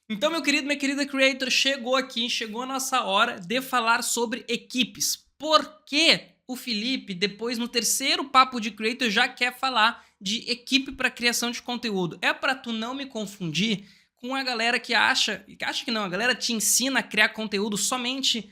Então, meu querido, minha querida creator, chegou aqui, chegou a nossa hora de falar sobre equipes. Por que o Felipe, depois no terceiro papo de creator, já quer falar de equipe para criação de conteúdo? É para tu não me confundir com a galera que acha que não, a galera te ensina a criar conteúdo somente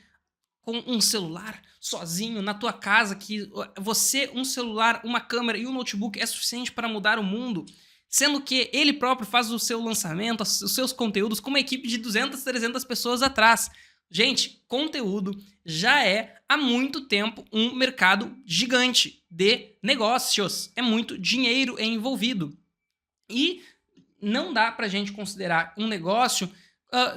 com um celular, sozinho, na tua casa, que você, um celular, uma câmera e um notebook é suficiente para mudar o mundo, sendo que ele próprio faz o seu lançamento, os seus conteúdos com uma equipe de 200, 300 pessoas atrás. Gente, conteúdo já é há muito tempo um mercado gigante de negócios. É muito dinheiro envolvido. E não dá pra gente considerar um negócio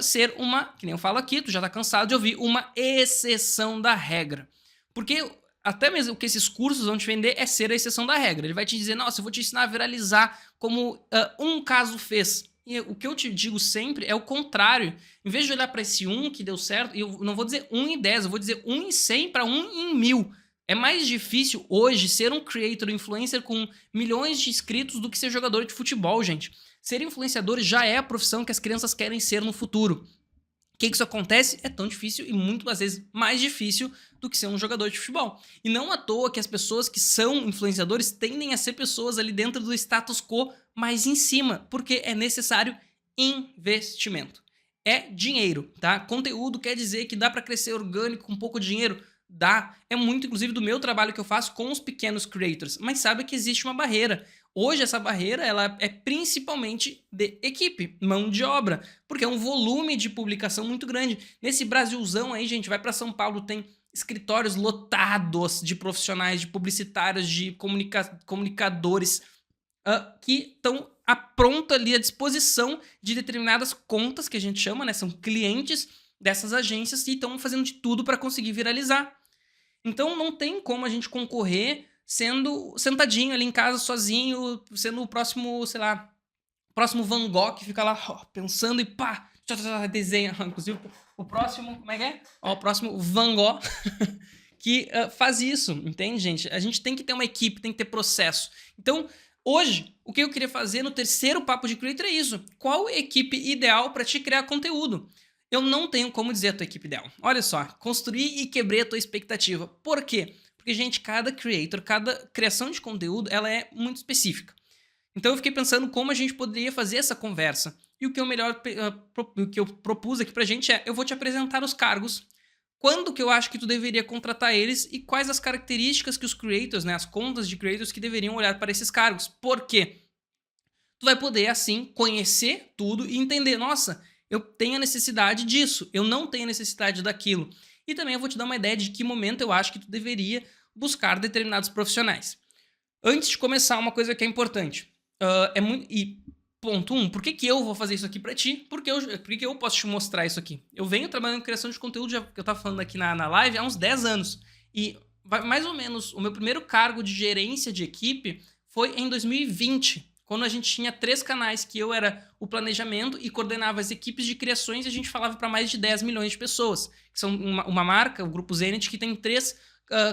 ser uma, que nem eu falo aqui, tu já tá cansado de ouvir, uma exceção da regra. Porque até mesmo o que esses cursos vão te vender é ser a exceção da regra. Ele vai te dizer, nossa, eu vou te ensinar a viralizar como um caso fez. E o que eu te digo sempre é o contrário. Em vez de olhar para esse um que deu certo, eu não vou dizer 1 em 10, eu vou dizer 1 em 100 para 1 em 1000. É mais difícil hoje ser um creator, influencer com milhões de inscritos do que ser jogador de futebol, gente. Ser influenciador já é a profissão que as crianças querem ser no futuro. O que isso acontece? É tão difícil e muitas vezes mais difícil do que ser um jogador de futebol. E não à toa que as pessoas que são influenciadores tendem a ser pessoas ali dentro do status quo mais em cima, porque é necessário investimento. É dinheiro, tá? Conteúdo quer dizer que dá para crescer orgânico com pouco dinheiro? Dá. É muito, inclusive, do meu trabalho que eu faço com os pequenos creators. Mas sabe que existe uma barreira. Hoje essa barreira ela é principalmente de equipe, mão de obra, porque é um volume de publicação muito grande. Nesse Brasilzão aí, gente, vai para São Paulo, tem escritórios lotados de profissionais, de publicitários, de comunicadores que estão pronto ali à disposição de determinadas contas que a gente chama, né? São clientes dessas agências e estão fazendo de tudo para conseguir viralizar. Então não tem como a gente concorrer sendo sentadinho ali em casa sozinho, sendo o próximo, sei lá, próximo Van Gogh que fica lá ó, pensando e pá, desenha. Inclusive o próximo, como é que é? Ó, o próximo Van Gogh que faz isso, entende, gente? A gente tem que ter uma equipe, tem que ter processo. Então, hoje, o que eu queria fazer no terceiro papo de creator é isso. Qual equipe ideal para te criar conteúdo? Eu não tenho como dizer a tua equipe ideal. Olha só, construí e quebrei a tua expectativa. Por quê? Porque, gente, cada creator, cada criação de conteúdo, ela é muito específica. Então eu fiquei pensando como a gente poderia fazer essa conversa. E o que o que eu propus aqui pra gente é, eu vou te apresentar os cargos, quando que eu acho que tu deveria contratar eles e quais as características que os creators, né, as contas de creators que deveriam olhar para esses cargos. Por quê? Tu vai poder, assim, conhecer tudo e entender, nossa, eu tenho a necessidade disso, eu não tenho a necessidade daquilo. E também eu vou te dar uma ideia de que momento eu acho que tu deveria buscar determinados profissionais. Antes de começar, uma coisa que é importante. É muito. E ponto um, por que, que eu vou fazer isso aqui pra ti? Por que eu posso te mostrar isso aqui? Eu venho trabalhando em criação de conteúdo, já, que eu tava falando aqui na live, há uns 10 anos. E mais ou menos, o meu primeiro cargo de gerência de equipe foi em 2020, quando a gente tinha 3 canais, que eu era o planejamento e coordenava as equipes de criações e a gente falava para mais de 10 milhões de pessoas. Que são uma marca, o Grupo Zenit, que tem 3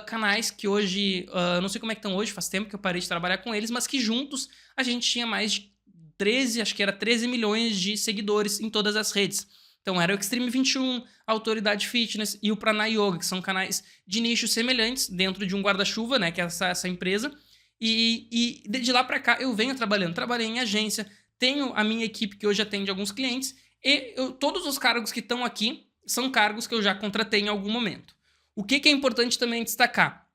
canais que hoje, não sei como é que estão hoje, faz tempo que eu parei de trabalhar com eles, mas que juntos a gente tinha mais de 13, acho que era 13 milhões de seguidores em todas as redes. Então era o Extreme 21, a Autoridade Fitness e o Prana Yoga, que são canais de nichos semelhantes dentro de um guarda-chuva, né, que é essa empresa. E de lá para cá eu venho trabalhando. Trabalhei em agência, tenho a minha equipe que hoje atende alguns clientes e todos os cargos que estão aqui são cargos que eu já contratei em algum momento. O que é importante também destacar?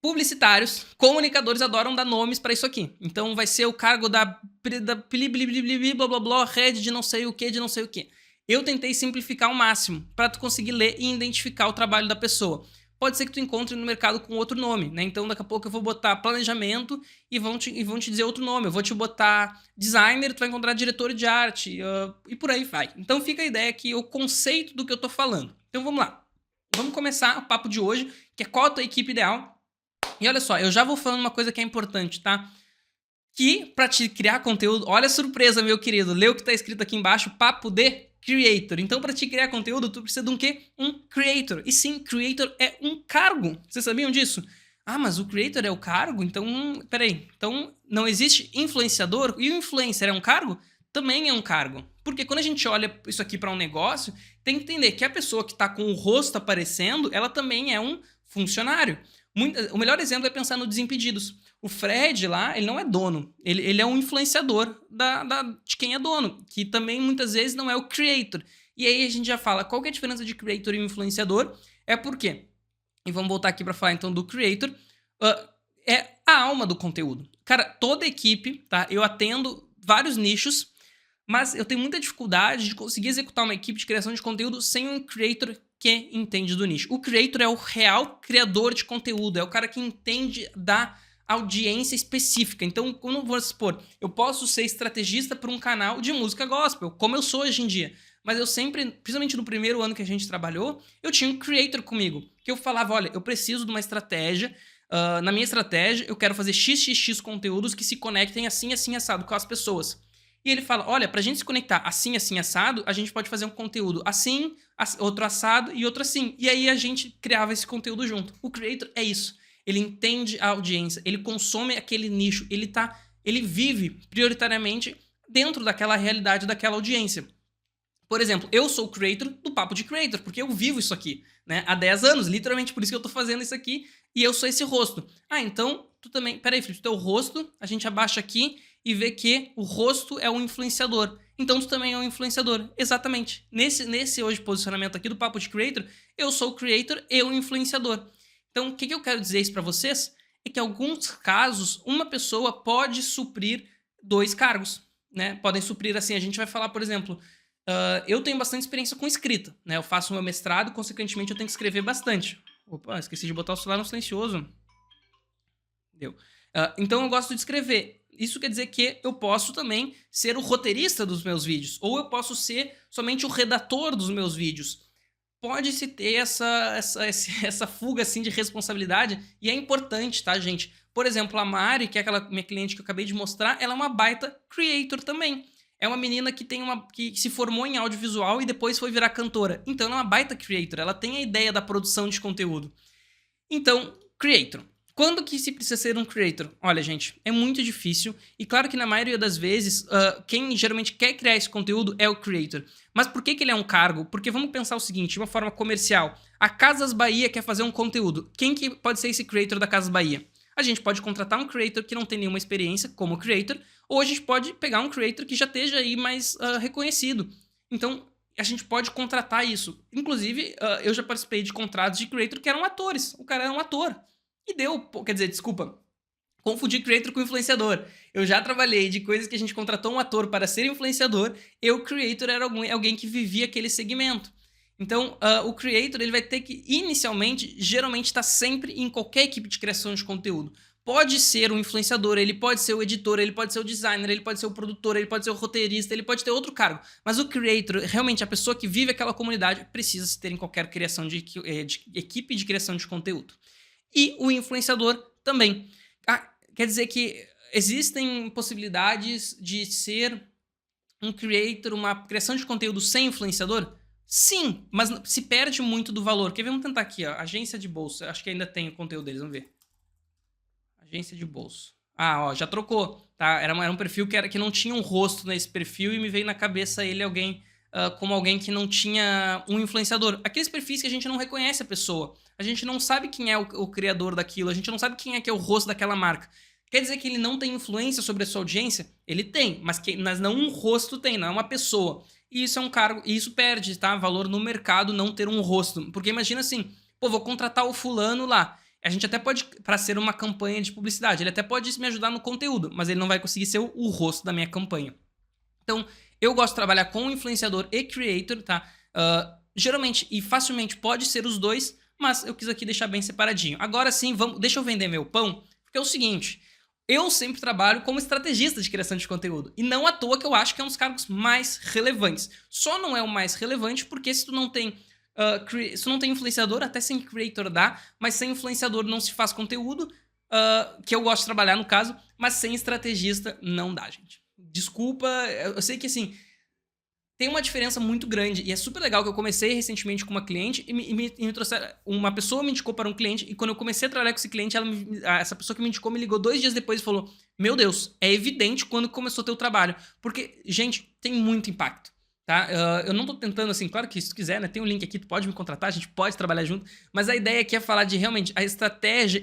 Publicitários, comunicadores adoram dar nomes para isso aqui. Então vai ser o cargo da blá blá blá, head de não sei o que, de não sei o que. Eu tentei simplificar ao máximo para tu conseguir ler e identificar o trabalho da pessoa. Pode ser que tu encontre no mercado com outro nome, né? Então daqui a pouco eu vou botar planejamento e vão te dizer outro nome. Eu vou te botar designer, tu vai encontrar diretor de arte e por aí vai. Então fica a ideia que o conceito do que eu tô falando. Então vamos lá. Vamos começar o papo de hoje, que é qual a tua equipe ideal. E olha só, eu já vou falando uma coisa que é importante, tá? Que pra te criar conteúdo, olha a surpresa, meu querido, lê o que tá escrito aqui embaixo, papo de creator. Então pra te criar conteúdo, tu precisa de um quê? Um creator. E sim, creator é um cargo. Vocês sabiam disso? Ah, mas o creator é o cargo? Então, peraí. Então não existe influenciador? E o influencer é um cargo? também é um cargo. Porque quando a gente olha isso aqui para um negócio, tem que entender que a pessoa que está com o rosto aparecendo, ela também é um funcionário. O melhor exemplo é pensar no Desimpedidos. O Fred lá, ele não é dono, ele é um influenciador de quem é dono, que também muitas vezes não é o creator. E aí a gente já fala, qual que é a diferença de creator e influenciador? É porque, e vamos voltar aqui para falar então do creator, é a alma do conteúdo. Cara, toda equipe, tá? Eu atendo vários nichos, mas eu tenho muita dificuldade de conseguir executar uma equipe de criação de conteúdo sem um creator que entende do nicho. O creator é o real criador de conteúdo, é o cara que entende da audiência específica. Então, como vou supor, eu posso ser estrategista para um canal de música gospel, como eu sou hoje em dia. Mas eu sempre, principalmente no primeiro ano que a gente trabalhou, eu tinha um creator comigo, que eu falava, olha, eu preciso de uma estratégia, na minha estratégia eu quero fazer XXX conteúdos que se conectem assim, assim, assado com as pessoas. E ele fala, olha, pra gente se conectar assim, assim, assado, a gente pode fazer um conteúdo assim, outro assado e outro assim. E aí a gente criava esse conteúdo junto. O creator é isso. Ele entende a audiência, ele consome aquele nicho, ele vive prioritariamente dentro daquela realidade daquela audiência. Por exemplo, eu sou o creator do Papo de Creator, porque eu vivo isso aqui, né? Há 10 anos, literalmente, por isso que eu tô fazendo isso aqui, e eu sou esse rosto. Ah, então, tu também... Peraí, Felipe, tu é o rosto, a gente abaixa aqui e vê que o rosto é um influenciador. Então, tu também é um influenciador. Exatamente. Nesse hoje posicionamento aqui do Papo de Creator, eu sou o creator e o influenciador. Então, o que eu quero dizer isso pra vocês? É que em alguns casos, uma pessoa pode suprir 2 cargos, né? Podem suprir assim, a gente vai falar, por exemplo... eu tenho bastante experiência com escrita, né? Eu faço meu mestrado, consequentemente eu tenho que escrever bastante. Opa, esqueci de botar o celular no silencioso. Deu. Então eu gosto de escrever. Isso quer dizer que eu posso também ser o roteirista dos meus vídeos, ou eu posso ser somente o redator dos meus vídeos. Pode-se ter essa fuga assim de responsabilidade, e é importante, tá, gente? Por exemplo, a Mari, que é aquela minha cliente que eu acabei de mostrar, ela é uma baita creator também. É uma menina que se formou em audiovisual e depois foi virar cantora. Então ela é uma baita creator, ela tem a ideia da produção de conteúdo. Então, creator. Quando que se precisa ser um creator? Olha, gente, é muito difícil. E claro que na maioria das vezes, quem geralmente quer criar esse conteúdo é o creator. Mas por que ele é um cargo? Porque vamos pensar o seguinte, de uma forma comercial. A Casas Bahia quer fazer um conteúdo. Quem que pode ser esse creator da Casas Bahia? A gente pode contratar um creator que não tem nenhuma experiência como creator, ou a gente pode pegar um creator que já esteja aí mais reconhecido. Então, a gente pode contratar isso. Inclusive, eu já participei de contratos de creator que eram atores. O cara era um ator. E deu, quer dizer, desculpa, confundi creator com influenciador. Eu já trabalhei de coisas que a gente contratou um ator para ser influenciador, e o creator era alguém que vivia aquele segmento. Então, o creator ele vai ter que, inicialmente, geralmente está sempre em qualquer equipe de criação de conteúdo. Pode ser um influenciador, ele pode ser o editor, ele pode ser o designer, ele pode ser o produtor, ele pode ser o roteirista, ele pode ter outro cargo. Mas o creator, realmente a pessoa que vive aquela comunidade, precisa se ter em qualquer criação de equipe de criação de conteúdo. E o influenciador também. Quer dizer que existem possibilidades de ser um creator, uma criação de conteúdo sem influenciador? Sim, mas se perde muito do valor. Quer ver? Vamos tentar aqui, ó. Agência de bolsa. Acho que ainda tem o conteúdo deles, vamos ver. Agência de bolsa. Ah, ó, já trocou, tá? Era um perfil que não tinha um rosto nesse perfil e me veio na cabeça ele como alguém que não tinha um influenciador. Aqueles perfis que a gente não reconhece a pessoa. A gente não sabe quem é o criador daquilo, a gente não sabe quem é que é o rosto daquela marca. Quer dizer que ele não tem influência sobre a sua audiência? Ele tem, mas não um rosto tem, não é uma pessoa. E isso é um cargo, e isso perde, tá? Valor no mercado não ter um rosto. Porque imagina assim, pô, vou contratar o fulano lá. A gente até pode, para ser uma campanha de publicidade, ele até pode me ajudar no conteúdo, mas ele não vai conseguir ser o rosto da minha campanha. Então, eu gosto de trabalhar com influenciador e creator, tá? Geralmente e facilmente pode ser os dois, mas eu quis aqui deixar bem separadinho. Agora sim, deixa eu vender meu pão, porque é o seguinte, eu sempre trabalho como estrategista de criação de conteúdo, e não à toa que eu acho que é um dos cargos mais relevantes. Só não é o mais relevante porque se tu não tem influenciador, até sem creator dá, mas sem influenciador não se faz conteúdo, que eu gosto de trabalhar no caso, mas sem estrategista não dá, gente. Desculpa, eu sei que assim, tem uma diferença muito grande, e é super legal que eu comecei recentemente com uma cliente e me trouxe, uma pessoa me indicou para um cliente, e quando eu comecei a trabalhar com esse cliente, essa pessoa que me indicou me ligou 2 dias depois e falou: meu Deus, é evidente quando começou o teu trabalho, porque, gente, tem muito impacto, tá? Eu não tô tentando, assim, claro que se tu quiser, né, tem um link aqui, tu pode me contratar, a gente pode trabalhar junto, mas a ideia aqui é falar de realmente a estratégia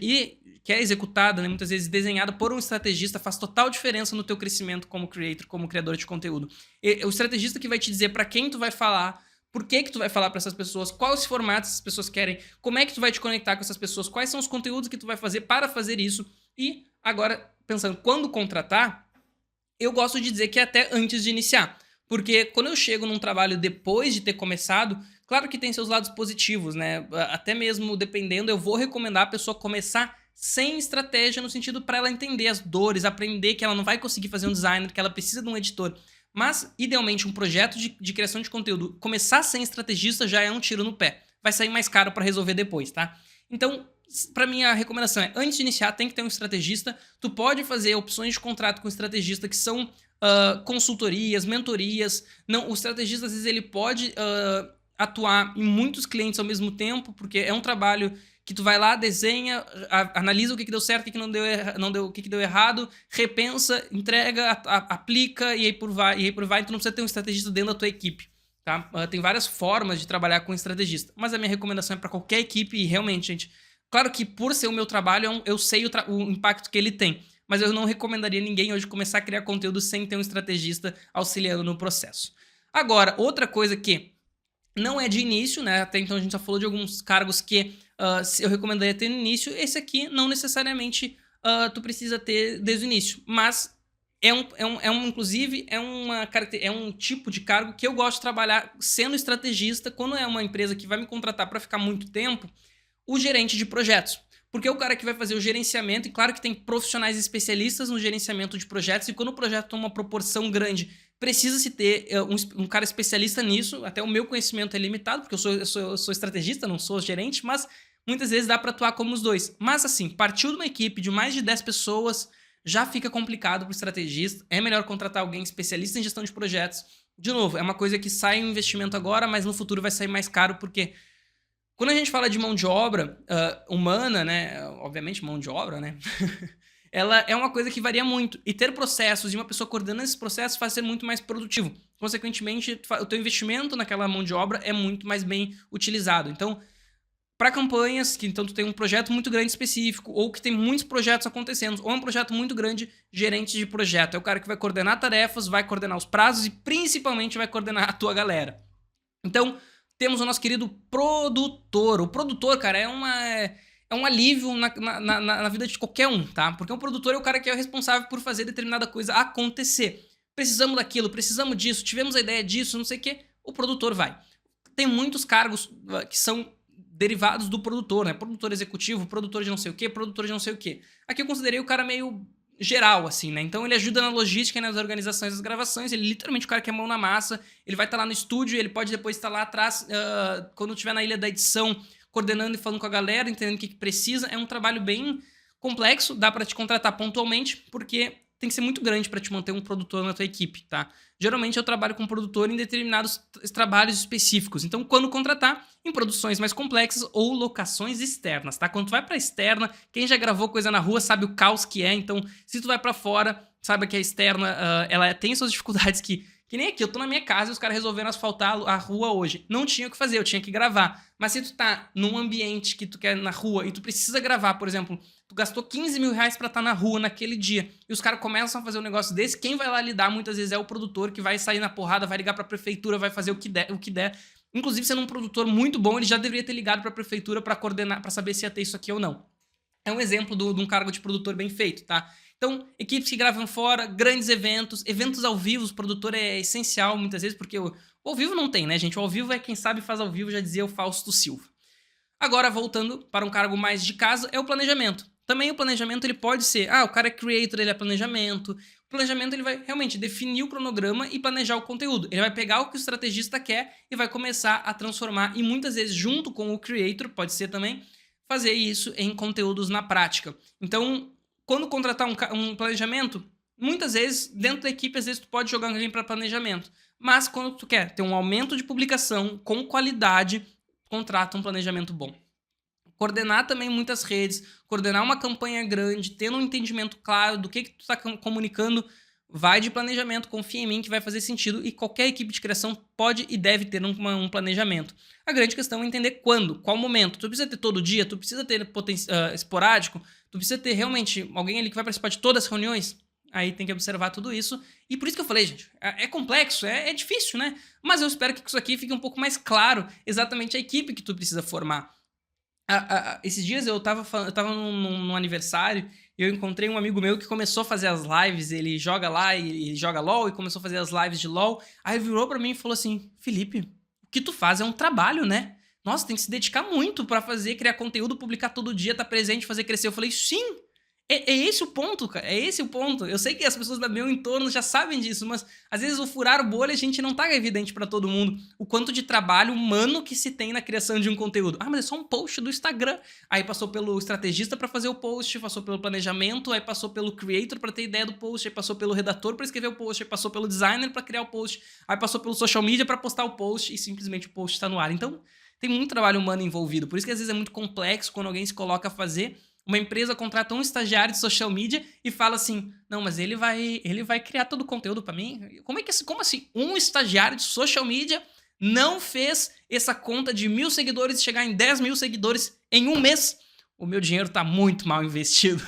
que é executada, né, muitas vezes desenhada por um estrategista, faz total diferença no teu crescimento como creator, como criador de conteúdo. E o estrategista que vai te dizer para quem tu vai falar, por que tu vai falar para essas pessoas, quais os formatos essas pessoas querem, como é que tu vai te conectar com essas pessoas, quais são os conteúdos que tu vai fazer para fazer isso. E agora, pensando, quando contratar, eu gosto de dizer que é até antes de iniciar. Porque quando eu chego num trabalho depois de ter começado, claro que tem seus lados positivos, né? Até mesmo dependendo, eu vou recomendar a pessoa começar sem estratégia, no sentido para ela entender as dores, aprender que ela não vai conseguir fazer um designer, que ela precisa de um editor. Mas, idealmente, um projeto de criação de conteúdo, começar sem estrategista já é um tiro no pé. Vai sair mais caro para resolver depois, tá? Então, para mim, a recomendação é, antes de iniciar, tem que ter um estrategista. Tu pode fazer opções de contrato com estrategista que são consultorias, mentorias. Não, o estrategista, às vezes, ele pode atuar em muitos clientes ao mesmo tempo, porque é um trabalho que tu vai lá, desenha, analisa o que deu certo, o que não deu, o que deu errado, repensa, entrega, aplica e aí por vai. Então não precisa ter um estrategista dentro da tua equipe, tá? Tem várias formas de trabalhar com estrategista, mas a minha recomendação é para qualquer equipe e realmente, gente, claro que por ser o meu trabalho, eu sei o impacto que ele tem, mas eu não recomendaria ninguém hoje começar a criar conteúdo sem ter um estrategista auxiliando no processo. Agora, outra coisa que não é de início, né? Até então a gente já falou de alguns cargos que eu recomendaria ter no início. Esse aqui não necessariamente tu precisa ter desde o início, mas inclusive é um tipo de cargo que eu gosto de trabalhar sendo estrategista. Quando é uma empresa que vai me contratar para ficar muito tempo, o gerente de projetos. Porque é o cara que vai fazer o gerenciamento, e claro que tem profissionais especialistas no gerenciamento de projetos, e quando o projeto toma uma proporção grande, precisa-se ter um cara especialista nisso. Até o meu conhecimento é limitado, porque eu sou estrategista, não sou gerente, mas muitas vezes dá para atuar como os dois. Mas assim, partiu de uma equipe de mais de 10 pessoas, já fica complicado para o estrategista. É melhor contratar alguém especialista em gestão de projetos. De novo, é uma coisa que sai um investimento agora, mas no futuro vai sair mais caro, porque quando a gente fala de mão de obra humana, né? Obviamente, mão de obra, né? Ela é uma coisa que varia muito. E ter processos e uma pessoa coordenando esses processos faz ser muito mais produtivo. Consequentemente, o teu investimento naquela mão de obra é muito mais bem utilizado. Então, para campanhas que então tu tem um projeto muito grande específico, ou que tem muitos projetos acontecendo, ou é um projeto muito grande, gerente de projeto é o cara que vai coordenar tarefas, vai coordenar os prazos e principalmente vai coordenar a tua galera. Então, temos o nosso querido produtor. O produtor, cara, é um alívio na vida de qualquer um, tá? Porque um produtor é o cara que é o responsável por fazer determinada coisa acontecer. Precisamos daquilo, precisamos disso, tivemos a ideia disso, não sei o quê, o produtor vai. Tem muitos cargos que são derivados do produtor, né? Produtor executivo, produtor de não sei o quê, produtor de não sei o quê. Aqui eu considerei o cara meio geral, assim, né? Então ele ajuda na logística e nas organizações das gravações. Ele literalmente o cara que é mão na massa. Ele vai estar lá no estúdio, ele pode depois estar lá atrás, quando estiver na ilha da edição, coordenando e falando com a galera, entendendo o que precisa. É um trabalho bem complexo, dá para te contratar pontualmente, porque tem que ser muito grande para te manter um produtor na tua equipe, tá? Geralmente eu trabalho com produtor em determinados trabalhos específicos. Então, quando contratar, em produções mais complexas ou locações externas, tá? Quando tu vai pra externa, quem já gravou coisa na rua sabe o caos que é. Então, se tu vai pra fora, saiba que a externa, ela tem suas dificuldades que nem aqui, eu tô na minha casa e os caras resolveram asfaltar a rua hoje. Não tinha o que fazer, eu tinha que gravar. Mas se tu tá num ambiente que tu quer na rua e tu precisa gravar, por exemplo, tu gastou 15 mil reais pra estar na rua naquele dia, e os caras começam a fazer um negócio desse, quem vai lá lidar muitas vezes é o produtor, que vai sair na porrada, vai ligar pra prefeitura, vai fazer o que der. Inclusive, sendo um produtor muito bom, ele já deveria ter ligado pra prefeitura pra coordenar, pra saber se ia ter isso aqui ou não. É um exemplo de um cargo de produtor bem feito, tá? Então, equipes que gravam fora, grandes eventos ao vivo, o produtor é essencial muitas vezes, porque o ao vivo não tem, né, gente? O ao vivo é quem sabe faz ao vivo, já dizia o Fausto Silva. Agora, voltando para um cargo mais de casa, é o planejamento. Também o planejamento ele pode ser, o cara é creator, ele é planejamento. O planejamento ele vai realmente definir o cronograma e planejar o conteúdo. Ele vai pegar o que o estrategista quer e vai começar a transformar, e muitas vezes junto com o creator, pode ser também, fazer isso em conteúdos na prática. Então, quando contratar um planejamento, Muitas vezes, dentro da equipe, às vezes tu pode jogar alguém para planejamento. Mas quando tu quer ter um aumento de publicação com qualidade, contrata um planejamento bom. Coordenar também muitas redes, coordenar uma campanha grande, tendo um entendimento claro do que tu está comunicando, vai de planejamento, confia em mim que vai fazer sentido e qualquer equipe de criação pode e deve ter um planejamento. A grande questão é entender quando, qual momento. Tu precisa ter todo dia, tu precisa ter esporádico, tu precisa ter realmente alguém ali que vai participar de todas as reuniões. Aí tem que observar tudo isso. E por isso que eu falei, gente, é complexo, é difícil, né? Mas eu espero que isso aqui fique um pouco mais claro exatamente a equipe que tu precisa formar. Esses dias eu tava num aniversário e eu encontrei um amigo meu que começou a fazer as lives, ele joga lá e joga LOL e começou a fazer as lives de LOL. Aí ele virou pra mim e falou assim: Felipe, o que tu faz é um trabalho, né? Nossa, tem que se dedicar muito pra fazer, criar conteúdo, publicar todo dia, tá presente, fazer crescer. Eu falei, sim! É esse o ponto, cara. É esse o ponto. Eu sei que as pessoas do meu entorno já sabem disso, mas às vezes o furar bolha a gente não tá evidente pra todo mundo o quanto de trabalho humano que se tem na criação de um conteúdo. Ah, mas é só um post do Instagram. Aí passou pelo estrategista pra fazer o post, passou pelo planejamento, aí passou pelo creator pra ter ideia do post, aí passou pelo redator pra escrever o post, aí passou pelo designer pra criar o post, aí passou pelo social media pra postar o post e simplesmente o post tá no ar. Então, tem muito trabalho humano envolvido. Por isso que às vezes é muito complexo quando alguém se coloca a fazer. Uma empresa contrata um estagiário de social media e fala assim, não, mas ele vai criar todo o conteúdo pra mim? Como assim? Um estagiário de social media não fez essa conta de 1.000 seguidores chegar em 10 mil seguidores em um mês? O meu dinheiro tá muito mal investido.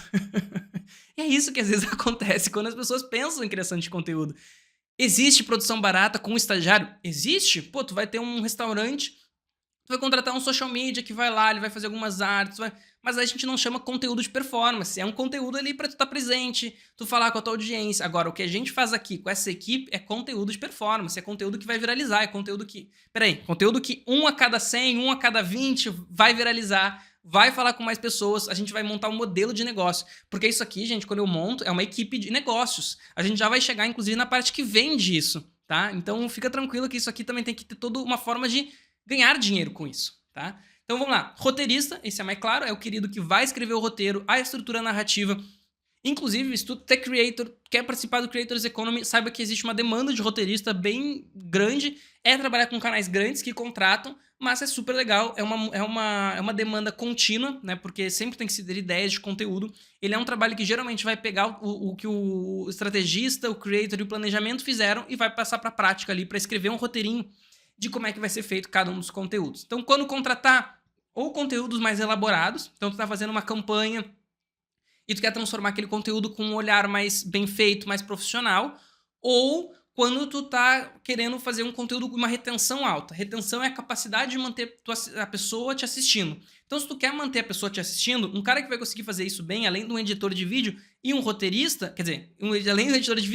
E é isso que às vezes acontece quando as pessoas pensam em criação de conteúdo. Existe produção barata com um estagiário? Existe. Pô, tu vai ter um restaurante, tu vai contratar um social media que vai lá, ele vai fazer algumas artes, mas aí a gente não chama conteúdo de performance, é um conteúdo ali pra tu estar presente, tu falar com a tua audiência. Agora, o que a gente faz aqui com essa equipe é conteúdo de performance, é conteúdo que vai viralizar, é conteúdo que... conteúdo que 1 a cada 100, 1 a cada 20 vai viralizar, vai falar com mais pessoas, a gente vai montar um modelo de negócio. Porque isso aqui, gente, quando eu monto, é uma equipe de negócios. A gente já vai chegar, inclusive, na parte que vende isso, tá? Então, fica tranquilo que isso aqui também tem que ter toda uma forma de ganhar dinheiro com isso, tá? Então vamos lá, roteirista, esse é mais claro, é o querido que vai escrever o roteiro, a estrutura narrativa. Inclusive, se tu é creator, quer participar do Creators Economy, saiba que existe uma demanda de roteirista bem grande, é trabalhar com canais grandes que contratam, mas é super legal, é uma demanda contínua, né, porque sempre tem que se ter ideias de conteúdo. Ele é um trabalho que geralmente vai pegar o que o estrategista, o creator e o planejamento fizeram e vai passar para a prática ali, para escrever um roteirinho de como é que vai ser feito cada um dos conteúdos. Então, quando contratar ou conteúdos mais elaborados, então tu tá fazendo uma campanha e tu quer transformar aquele conteúdo com um olhar mais bem feito, mais profissional, ou quando tu tá querendo fazer um conteúdo com uma retenção alta. Retenção é a capacidade de manter a pessoa te assistindo. Então, se tu quer manter a pessoa te assistindo, um cara que vai conseguir fazer isso bem, além de um editor de vídeo e um roteirista, quer dizer, além do editor de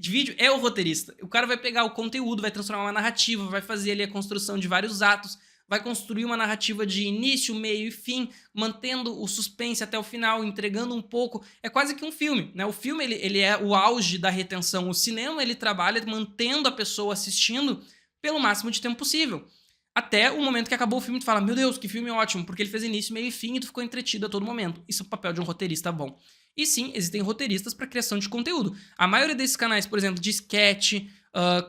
vídeo, é o roteirista. O cara vai pegar o conteúdo, vai transformar uma narrativa, vai fazer ali a construção de vários atos, vai construir uma narrativa de início, meio e fim, mantendo o suspense até o final, entregando um pouco. É quase que um filme, né? O filme, ele é o auge da retenção. O cinema, ele trabalha mantendo a pessoa assistindo pelo máximo de tempo possível. Até o momento que acabou o filme, tu fala, meu Deus, que filme ótimo, porque ele fez início, meio e fim e tu ficou entretido a todo momento. Isso é o papel de um roteirista bom. E sim, existem roteiristas para criação de conteúdo. A maioria desses canais, por exemplo, de sketch,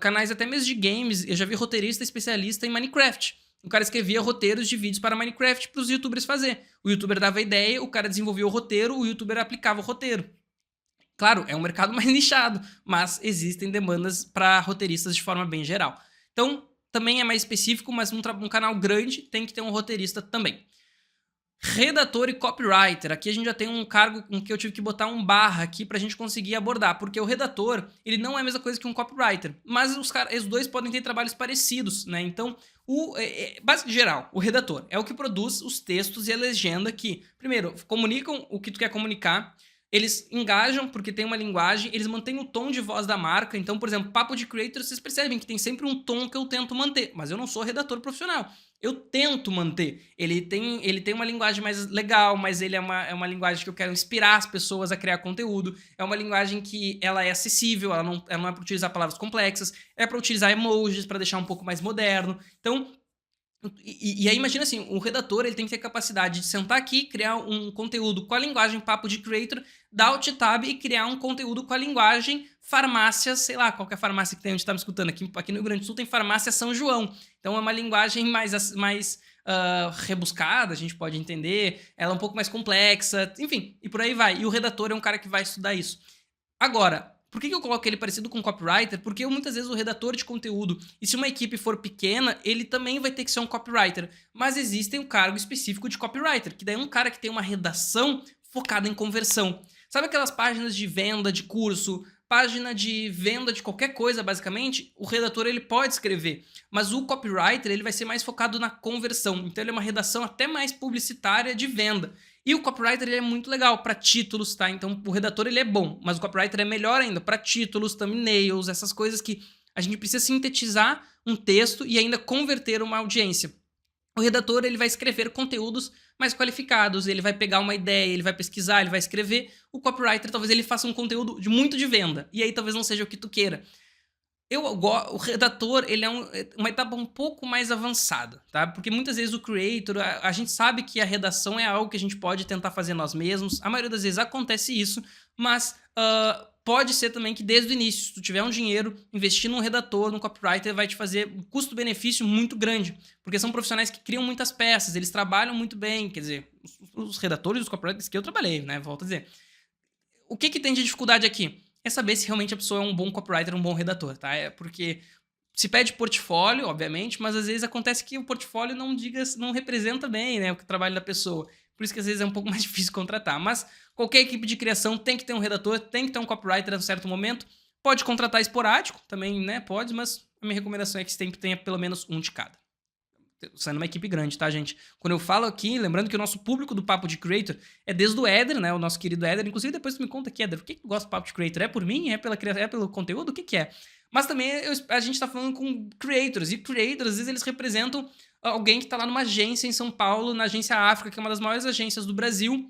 canais até mesmo de games, eu já vi roteirista especialista em Minecraft. O cara escrevia roteiros de vídeos para Minecraft para os youtubers fazer. O youtuber dava a ideia, o cara desenvolvia o roteiro, o youtuber aplicava o roteiro. Claro, é um mercado mais nichado, mas existem demandas para roteiristas de forma bem geral. Então, também é mais específico, mas um canal grande tem que ter um roteirista também. Redator e copywriter. Aqui a gente já tem um cargo com que eu tive que botar um barra aqui pra gente conseguir abordar, porque o redator, ele não é a mesma coisa que um copywriter, mas os dois podem ter trabalhos parecidos, né? Então, básico geral, o redator é o que produz os textos e a legenda que, primeiro, comunicam o que tu quer comunicar, eles engajam porque tem uma linguagem, eles mantêm o tom de voz da marca. Então, por exemplo, papo de creator, vocês percebem que tem sempre um tom que eu tento manter, mas eu não sou redator profissional. Eu tento manter. Ele tem uma linguagem mais legal, mas ele é uma linguagem que eu quero inspirar as pessoas a criar conteúdo. É uma linguagem que ela é acessível, ela não é para utilizar palavras complexas, é para utilizar emojis, para deixar um pouco mais moderno. Então, E aí imagina assim, o redator ele tem que ter capacidade de sentar aqui, criar um conteúdo com a linguagem papo de creator, dar alt tab e criar um conteúdo com a linguagem farmácia, sei lá, qual que é a farmácia que tem onde está me escutando aqui no Rio Grande do Sul tem farmácia São João. Então é uma linguagem mais rebuscada, a gente pode entender, ela é um pouco mais complexa, enfim, e por aí vai. E o redator é um cara que vai estudar isso. Agora, por que eu coloco ele parecido com um copywriter? Porque muitas vezes o redator de conteúdo, e se uma equipe for pequena, ele também vai ter que ser um copywriter. Mas existe um cargo específico de copywriter, que daí é um cara que tem uma redação focada em conversão. Sabe aquelas páginas de venda de curso, página de venda de qualquer coisa, basicamente? O redator ele pode escrever, mas o copywriter ele vai ser mais focado na conversão. Então ele é uma redação até mais publicitária de venda. E o copywriter ele é muito legal para títulos, tá? Então o redator ele é bom, mas o copywriter é melhor ainda para títulos, thumbnails, essas coisas que a gente precisa sintetizar um texto e ainda converter uma audiência. O redator ele vai escrever conteúdos mais qualificados, ele vai pegar uma ideia, ele vai pesquisar, ele vai escrever. O copywriter talvez ele faça um conteúdo muito de venda, e aí talvez não seja o que tu queira. O redator, ele é uma etapa um pouco mais avançada, tá? Porque muitas vezes o creator, a gente sabe que a redação é algo que a gente pode tentar fazer nós mesmos. A maioria das vezes acontece isso, mas pode ser também que desde o início, se tu tiver um dinheiro, investir num redator, num copywriter, vai te fazer um custo-benefício muito grande. Porque são profissionais que criam muitas peças, eles trabalham muito bem. Quer dizer, os redatores dos copywriters que eu trabalhei, né? Volto a dizer. O que tem de dificuldade aqui? É saber se realmente a pessoa é um bom copywriter, um bom redator, tá? É porque se pede portfólio, obviamente, mas às vezes acontece que o portfólio não representa bem, né, o trabalho da pessoa. Por isso que às vezes é um pouco mais difícil contratar. Mas qualquer equipe de criação tem que ter um redator, tem que ter um copywriter a um certo momento. Pode contratar esporádico, também, né, pode, mas a minha recomendação é que sempre tenha pelo menos um de cada. Sendo uma equipe grande, tá, gente? Quando eu falo aqui, lembrando que o nosso público do Papo de Creator é desde o Éder, né? O nosso querido Éder. Inclusive, depois tu me conta aqui, Éder, por que tu gosta do Papo de Creator? É por mim? É pela criação? É pelo conteúdo? O que é? Mas também a gente tá falando com creators. E creators, às vezes, eles representam alguém que tá lá numa agência em São Paulo, na agência África, que é uma das maiores agências do Brasil.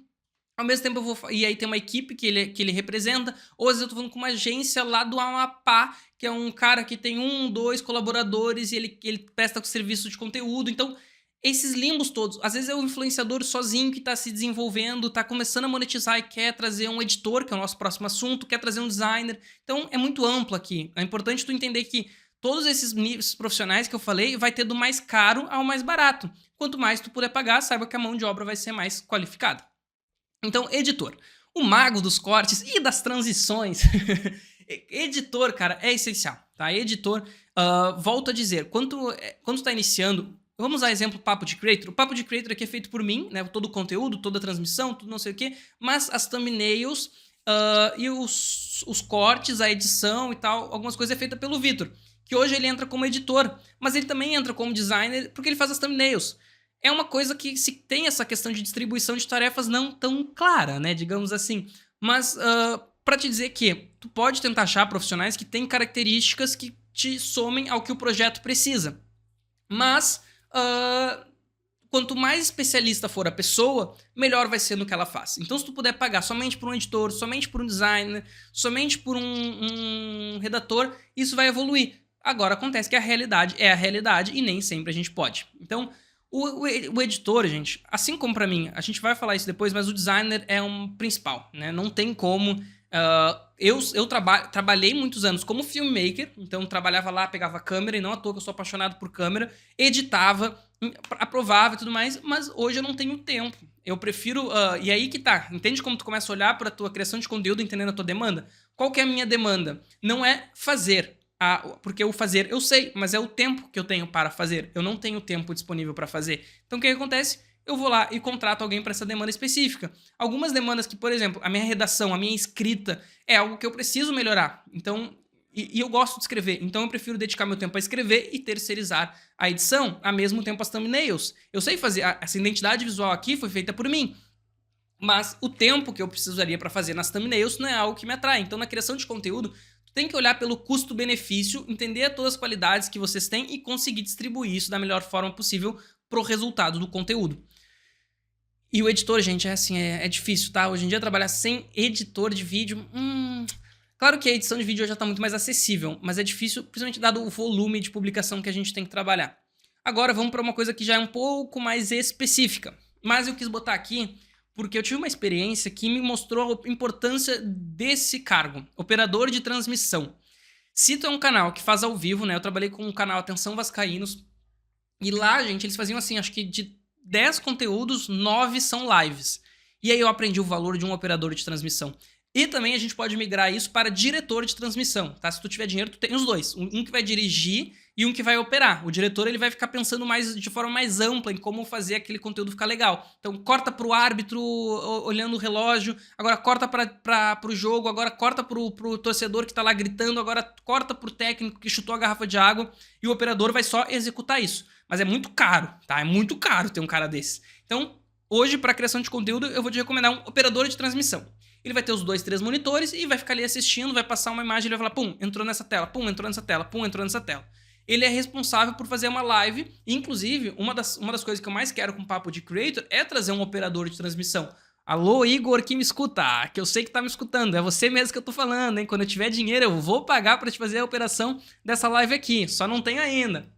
Ao mesmo tempo, e aí tem uma equipe que ele representa, ou às vezes eu tô falando com uma agência lá do Amapá, que é um cara que tem 2 colaboradores e ele presta serviço de conteúdo. Então, esses limbos todos, às vezes é o influenciador sozinho que tá se desenvolvendo, tá começando a monetizar e quer trazer um editor, que é o nosso próximo assunto, quer trazer um designer. Então, é muito amplo aqui. É importante tu entender que todos esses níveis profissionais que eu falei vai ter do mais caro ao mais barato. Quanto mais tu puder pagar, saiba que a mão de obra vai ser mais qualificada. Então, editor. O mago dos cortes e das transições. Editor, cara, é essencial, tá? Editor, volto a dizer, quando tu tá iniciando, vamos usar exemplo Papo de Creator. O Papo de Creator aqui é feito por mim, né? Todo o conteúdo, toda a transmissão, tudo não sei o quê, mas as thumbnails e os cortes, a edição e tal, algumas coisas é feita pelo Vitor, que hoje ele entra como editor, mas ele também entra como designer porque ele faz as thumbnails. É uma coisa que se tem essa questão de distribuição de tarefas não tão clara, né, digamos assim. Mas para te dizer que tu pode tentar achar profissionais que têm características que te somem ao que o projeto precisa. Mas quanto mais especialista for a pessoa, melhor vai ser no que ela faz. Então, se tu puder pagar somente por um editor, somente por um designer, somente por um redator, isso vai evoluir. Agora, acontece que a realidade é a realidade e nem sempre a gente pode. Então, o editor, gente, assim como pra mim, a gente vai falar isso depois, mas o designer é um principal, né? Não tem como... eu trabalhei muitos anos como filmmaker, então trabalhava lá, pegava câmera, e não à toa que eu sou apaixonado por câmera, editava, aprovava e tudo mais, mas hoje eu não tenho tempo. Eu prefiro... e aí que tá, entende como tu começa a olhar pra tua criação de conteúdo, entendendo a tua demanda? Qual que é a minha demanda? Não é fazer... porque o fazer eu sei, mas é o tempo que eu tenho para fazer. Eu não tenho tempo disponível para fazer. Então o que acontece? Eu vou lá e contrato alguém para essa demanda específica. Algumas demandas que, por exemplo, a minha redação, a minha escrita é algo que eu preciso melhorar. Então, e eu gosto de escrever. Então eu prefiro dedicar meu tempo a escrever e terceirizar a edição, ao mesmo tempo as thumbnails. Eu sei fazer, essa identidade visual aqui foi feita por mim. Mas o tempo que eu precisaria para fazer nas thumbnails não é algo que me atrai. Então na criação de conteúdo, tem que olhar pelo custo-benefício, entender todas as qualidades que vocês têm e conseguir distribuir isso da melhor forma possível pro resultado do conteúdo. E o editor, gente, é assim, é difícil, tá? Hoje em dia trabalhar sem editor de vídeo, claro que a edição de vídeo já tá muito mais acessível, mas é difícil, principalmente dado o volume de publicação que a gente tem que trabalhar. Agora vamos para uma coisa que já é um pouco mais específica. Mas eu quis botar aqui porque eu tive uma experiência que me mostrou a importância desse cargo, operador de transmissão. Se tu é um canal que faz ao vivo, né? Eu trabalhei com um canal Atenção Vascaínos, e lá, gente, eles faziam assim, acho que de 10 conteúdos, 9 são lives. E aí eu aprendi o valor de um operador de transmissão. E também a gente pode migrar isso para diretor de transmissão, tá? Se tu tiver dinheiro, tu tem os dois. Um que vai dirigir e um que vai operar. O diretor, ele vai ficar pensando de forma mais ampla em como fazer aquele conteúdo ficar legal. Então, corta pro árbitro olhando o relógio, agora corta pro jogo, agora corta pro torcedor que tá lá gritando, agora corta pro técnico que chutou a garrafa de água, e o operador vai só executar isso. Mas é muito caro, tá? É muito caro ter um cara desse. Então, hoje, para criação de conteúdo, eu vou te recomendar um operador de transmissão. Ele vai ter os 2, 3 monitores e vai ficar ali assistindo, vai passar uma imagem e vai falar, pum, entrou nessa tela, pum, entrou nessa tela, pum, entrou nessa tela. Ele é responsável por fazer uma live, inclusive, uma das coisas que eu mais quero com o Papo de Creator é trazer um operador de transmissão. Alô, Igor, que me escuta, que eu sei que tá me escutando, é você mesmo que eu tô falando, hein? Quando eu tiver dinheiro, eu vou pagar para te fazer a operação dessa live aqui, só não tem ainda.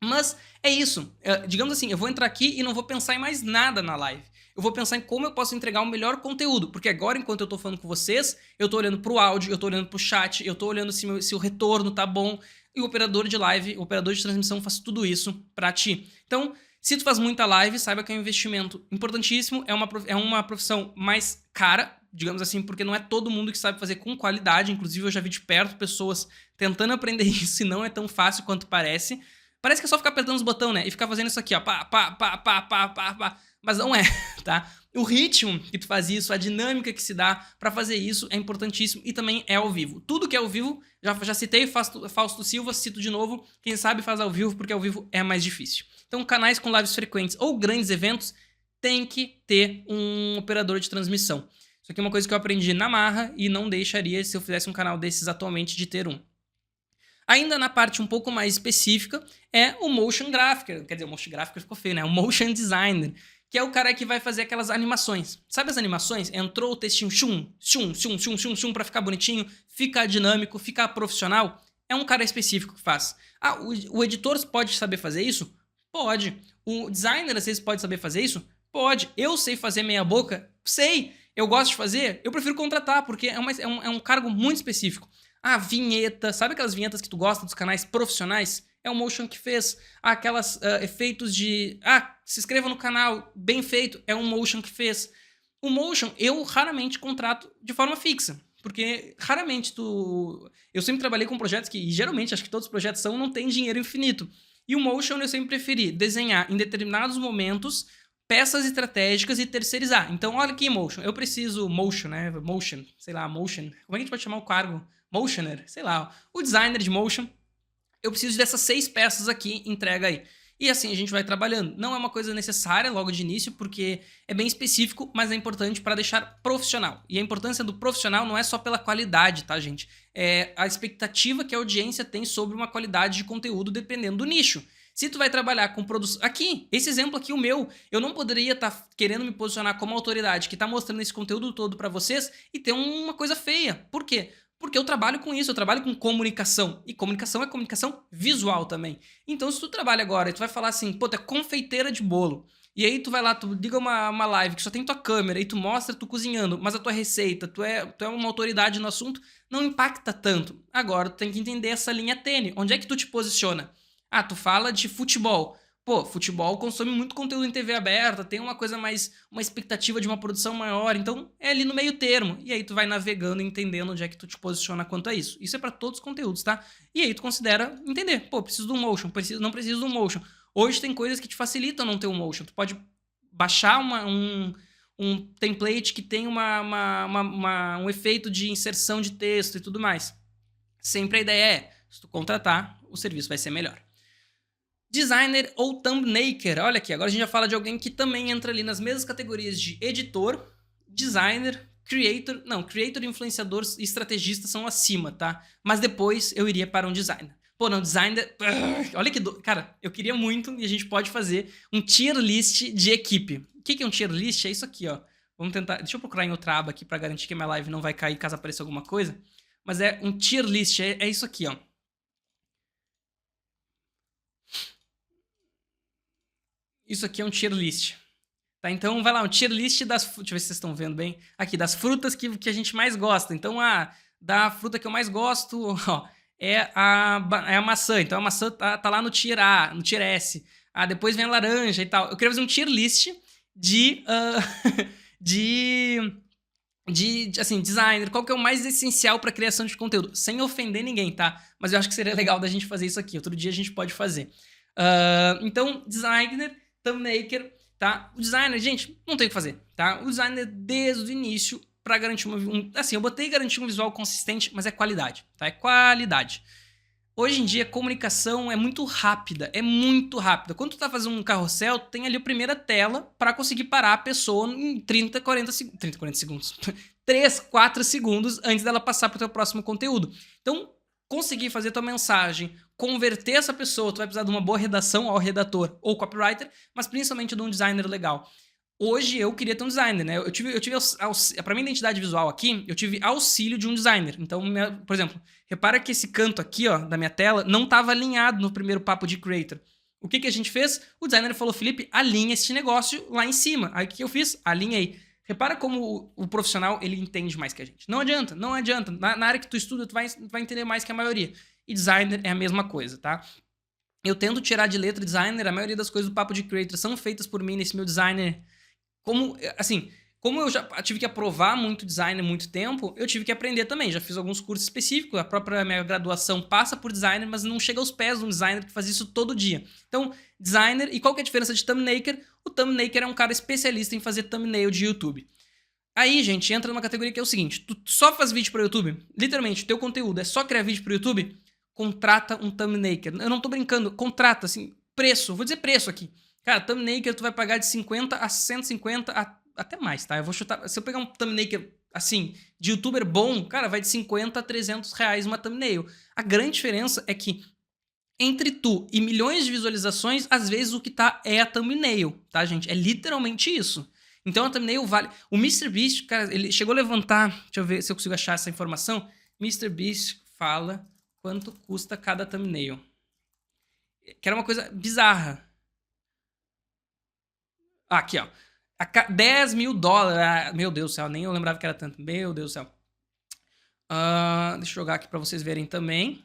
Mas é isso, digamos assim, eu vou entrar aqui e não vou pensar em mais nada na live. Eu vou pensar em como eu posso entregar o melhor conteúdo, porque agora, enquanto eu tô falando com vocês, eu tô olhando pro áudio, eu tô olhando pro chat, eu tô olhando se o retorno tá bom, e o operador de live, o operador de transmissão faz tudo isso pra ti. Então, se tu faz muita live, saiba que é um investimento importantíssimo, é uma profissão mais cara, digamos assim, porque não é todo mundo que sabe fazer com qualidade, inclusive eu já vi de perto pessoas tentando aprender isso e não é tão fácil quanto parece. Parece que é só ficar apertando os botões, né? E ficar fazendo isso aqui, ó. Pá, pá, pá, pá, pá, pá, pá. Mas não é, tá? O ritmo que tu faz isso, a dinâmica que se dá pra fazer isso é importantíssimo e também é ao vivo. Tudo que é ao vivo, já citei Fausto Silva, cito de novo. Quem sabe faz ao vivo, porque ao vivo é mais difícil. Então, canais com lives frequentes ou grandes eventos tem que ter um operador de transmissão. Isso aqui é uma coisa que eu aprendi na marra e não deixaria, se eu fizesse um canal desses atualmente, de ter um. Ainda na parte um pouco mais específica é o motion graphic, quer dizer, o motion graphic ficou feio, né? O motion designer, que é o cara que vai fazer aquelas animações. Sabe as animações? Entrou o textinho chum, chum, chum, chum, chum, chum, pra ficar bonitinho, ficar dinâmico, ficar profissional. É um cara específico que faz. Ah, o editor pode saber fazer isso? Pode. O designer às vezes pode saber fazer isso? Pode. Eu sei fazer meia boca? Sei. Eu gosto de fazer? Eu prefiro contratar, porque é um cargo muito específico. Ah, vinheta, sabe aquelas vinhetas que tu gosta dos canais profissionais? É o Motion que fez. Ah, aquelas efeitos de... Ah, se inscreva no canal, bem feito, é o Motion que fez. O Motion eu raramente contrato de forma fixa, porque raramente eu sempre trabalhei com projetos que, e geralmente, acho que todos os projetos não tem dinheiro infinito. E o Motion eu sempre preferi desenhar em determinados momentos peças estratégicas e terceirizar. Então, olha aqui, Motion. Eu preciso... Motion, né? Motion, sei lá, Motion. Como é que a gente pode chamar o cargo? Motioner, sei lá, o designer de motion. Eu preciso dessas 6 peças aqui, entrega aí. E assim a gente vai trabalhando. Não é uma coisa necessária logo de início, porque é bem específico, mas é importante para deixar profissional. E a importância do profissional não é só pela qualidade, tá, gente? É a expectativa que a audiência tem sobre uma qualidade de conteúdo dependendo do nicho. Se tu vai trabalhar com produção... Aqui, esse exemplo aqui, o meu, eu não poderia estar querendo me posicionar como autoridade que está mostrando esse conteúdo todo para vocês e ter uma coisa feia. Por quê? Porque eu trabalho com isso, eu trabalho com comunicação. E comunicação é comunicação visual também. Então, se tu trabalha agora e tu vai falar assim, pô, tu é confeiteira de bolo. E aí tu vai lá, tu liga uma live que só tem tua câmera e tu mostra tu cozinhando, mas a tua receita, tu é uma autoridade no assunto, não impacta tanto. Agora, tu tem que entender essa linha tênue. Onde é que tu te posiciona? Ah, tu fala de futebol. Pô, futebol consome muito conteúdo em TV aberta, tem uma coisa mais, uma expectativa de uma produção maior, então é ali no meio termo. E aí tu vai navegando e entendendo onde é que tu te posiciona quanto a isso. Isso é para todos os conteúdos, tá? E aí tu considera entender, pô, preciso de um motion, não preciso de um motion. Hoje tem coisas que te facilitam não ter um motion. Tu pode baixar um template que tem um efeito de inserção de texto e tudo mais. Sempre a ideia é, se tu contratar, o serviço vai ser melhor. Designer ou thumbnaker. Olha aqui, agora a gente já fala de alguém que também entra ali nas mesmas categorias de editor, designer, creator. Não, creator, influenciador e estrategista são acima, tá? Mas depois eu iria para um designer. Pô, não, designer... Olha que... Cara, eu queria muito e a gente pode fazer um tier list de equipe. O que é um tier list? É isso aqui, ó. Vamos tentar... Deixa eu procurar em outra aba aqui para garantir que a minha live não vai cair caso apareça alguma coisa. Mas é um tier list, é isso aqui, ó. Isso aqui é um tier list. Tá, então vai lá, um tier list das... Deixa eu ver se vocês estão vendo bem. Aqui, das frutas que a gente mais gosta. Então, da fruta que eu mais gosto, ó, é a maçã. Então a maçã tá lá no tier A, no tier S. Depois vem a laranja e tal. Eu queria fazer um tier list de... assim, designer, qual que é o mais essencial para criação de conteúdo, sem ofender ninguém, tá? Mas eu acho que seria legal da gente fazer isso aqui, outro dia a gente pode fazer. Então, designer, thumbnaker, tá? O designer, gente, não tem o que fazer, tá? O designer, desde o início, para garantir assim, eu botei garantir um visual consistente, mas é qualidade, tá? É qualidade. Hoje em dia, a comunicação é muito rápida, é muito rápida. Quando tu tá fazendo um carrossel, tu tem ali a primeira tela para conseguir parar a pessoa em 30, 40 segundos. 3, 4 segundos antes dela passar pro teu próximo conteúdo. Então, conseguir fazer tua mensagem, converter essa pessoa, tu vai precisar de uma boa redação ao redator ou copywriter, mas principalmente de um designer legal. Hoje eu queria ter um designer, né? Eu tive para minha identidade visual aqui, eu tive auxílio de um designer. Então, por exemplo, repara que esse canto aqui, ó, da minha tela, não estava alinhado no primeiro papo de creator. O que a gente fez? O designer falou, Felipe, alinha este negócio lá em cima. Aí o que eu fiz? Alinhei. Repara como o profissional, ele entende mais que a gente. Não adianta, não adianta. Na área que tu estuda, tu vai entender mais que a maioria. E designer é a mesma coisa, tá? Eu tento tirar de letra designer, a maioria das coisas do papo de creator são feitas por mim nesse meu designer. Como eu já tive que aprovar muito design há muito tempo, eu tive que aprender também. Já fiz alguns cursos específicos, a própria minha graduação passa por designer, mas não chega aos pés de um designer que faz isso todo dia. Então, designer, e qual que é a diferença de thumbnaker? O thumbnaker é um cara especialista em fazer thumbnail de YouTube. Aí, gente, entra numa categoria que é o seguinte, tu só faz vídeo para o YouTube, literalmente, teu conteúdo é só criar vídeo para o YouTube, contrata um thumbnaker. Eu não tô brincando, contrata, assim, preço, vou dizer preço aqui. Cara, thumbnaker tu vai pagar de 50 a 150, até mais, tá? Eu vou chutar, se eu pegar um thumbnaker, assim, de youtuber bom, cara, vai de 50 a 300 reais uma thumbnail. A grande diferença é que entre tu e milhões de visualizações, às vezes o que tá é a thumbnail, tá, gente? É literalmente isso. Então a thumbnail vale... O MrBeast, cara, ele chegou a levantar... Deixa eu ver se eu consigo achar essa informação. MrBeast fala quanto custa cada thumbnail. Que era uma coisa bizarra. Aqui, ó. 10 mil dólares. Meu Deus do céu, nem eu lembrava que era tanto. Meu Deus do céu. Deixa eu jogar aqui pra vocês verem também.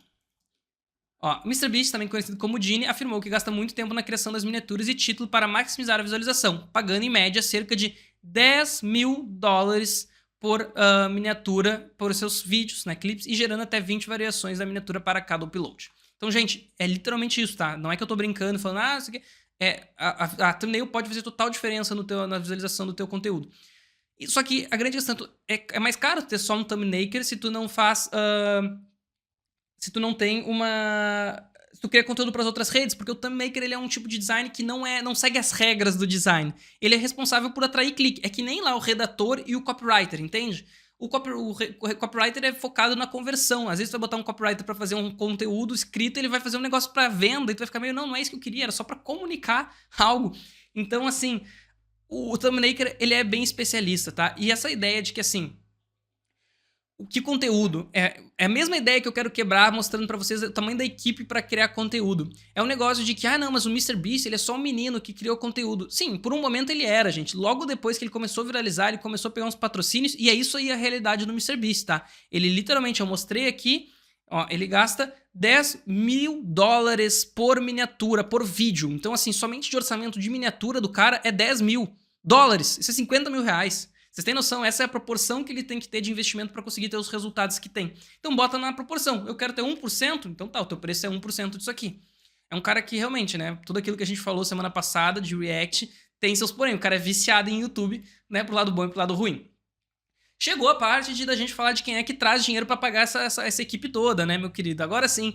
Ó, MrBeast, também conhecido como Genie, afirmou que gasta muito tempo na criação das miniaturas e título para maximizar a visualização, pagando em média cerca de 10 mil dólares por miniatura por seus vídeos, né, clipes, e gerando até 20 variações da miniatura para cada upload. Então, gente, é literalmente isso, tá? Não é que eu tô brincando, falando, isso aqui... a thumbnail pode fazer total diferença na visualização do teu conteúdo. Só que a grande questão é mais caro ter só um thumbnaker se tu não faz... se tu não tem uma... Se tu cria conteúdo para as outras redes, porque o thumbnaker ele é um tipo de design que não segue as regras do design. Ele é responsável por atrair clique. É que nem lá o redator e o copywriter, entende? O copywriter é focado na conversão. Às vezes tu vai botar um copywriter para fazer um conteúdo escrito, ele vai fazer um negócio para venda e tu vai ficar meio, não é isso que eu queria, era só para comunicar algo. Então, assim, o thumbnaker, ele é bem especialista, tá? E essa ideia de que, assim, que conteúdo? É a mesma ideia que eu quero quebrar mostrando pra vocês o tamanho da equipe pra criar conteúdo. É um negócio de que, não, mas o MrBeast, ele é só um menino que criou conteúdo. Sim, por um momento ele era, gente. Logo depois que ele começou a viralizar, ele começou a pegar uns patrocínios, e é isso aí a realidade do MrBeast, tá? Ele literalmente, eu mostrei aqui, ó, ele gasta 10 mil dólares por miniatura, por vídeo. Então, assim, somente de orçamento de miniatura do cara é 10 mil dólares. Isso é 50 mil reais. Vocês têm noção? Essa é a proporção que ele tem que ter de investimento para conseguir ter os resultados que tem. Então bota na proporção. Eu quero ter 1%, então tá, o teu preço é 1% disso aqui. É um cara que realmente, né, tudo aquilo que a gente falou semana passada de React tem seus porém. O cara é viciado em YouTube, né, pro lado bom e pro lado ruim. Chegou a parte da gente falar de quem é que traz dinheiro para pagar essa equipe toda, né, meu querido? Agora sim,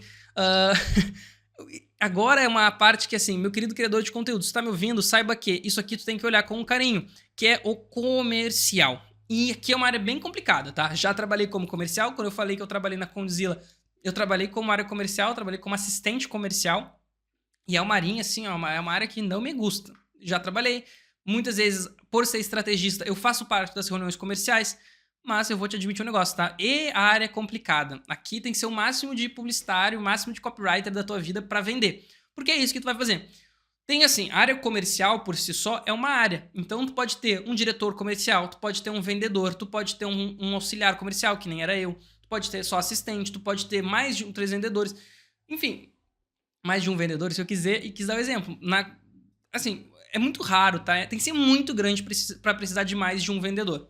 agora é uma parte que, assim, meu querido criador de conteúdo, se tá me ouvindo, saiba que isso aqui tu tem que olhar com carinho, que é o comercial. E aqui é uma área bem complicada, tá? Já trabalhei como comercial, quando eu falei que eu trabalhei na Condzilla, eu trabalhei como área comercial, trabalhei como assistente comercial, e é uma área, assim, ó, é uma área que não me gusta. Já trabalhei, muitas vezes, por ser estrategista, eu faço parte das reuniões comerciais, mas eu vou te admitir um negócio, tá? E a área é complicada. Aqui tem que ser o máximo de publicitário, o máximo de copywriter da tua vida para vender. Porque é isso que tu vai fazer. Tem assim, área comercial por si só é uma área. Então tu pode ter um diretor comercial, tu pode ter um vendedor, tu pode ter um auxiliar comercial, que nem era eu, tu pode ter só assistente, tu pode ter mais de 3 vendedores. Enfim, mais de um vendedor, se eu quiser, e quis dar o exemplo. Assim, é muito raro, tá? Tem que ser muito grande para precisar de mais de um vendedor.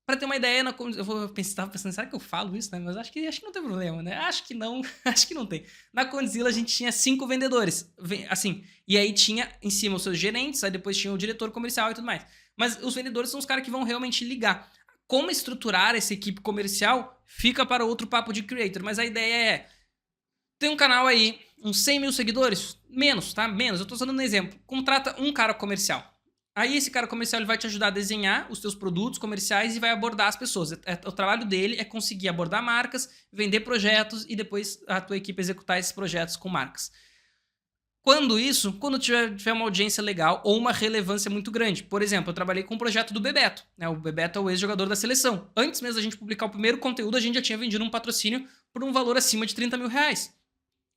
Pra ter uma ideia, tava pensando, será que eu falo isso, né? Mas acho que não tem problema, né? Acho que não, acho que não tem. Na Condzilla a gente tinha 5 vendedores, assim, e aí tinha em cima os seus gerentes, aí depois tinha o diretor comercial e tudo mais. Mas os vendedores são os caras que vão realmente ligar. Como estruturar essa equipe comercial fica para outro papo de creator, mas a ideia é, tem um canal aí, uns 100 mil seguidores, menos, tá? Menos, eu tô dando um exemplo. Contrata um cara comercial. Aí esse cara comercial ele vai te ajudar a desenhar os teus produtos comerciais e vai abordar as pessoas. O trabalho dele é conseguir abordar marcas, vender projetos e depois a tua equipe executar esses projetos com marcas. Quando tiver uma audiência legal ou uma relevância muito grande. Por exemplo, eu trabalhei com um projeto do Bebeto, né? O Bebeto é o ex-jogador da seleção. Antes mesmo da gente publicar o primeiro conteúdo, a gente já tinha vendido um patrocínio por um valor acima de 30 mil reais.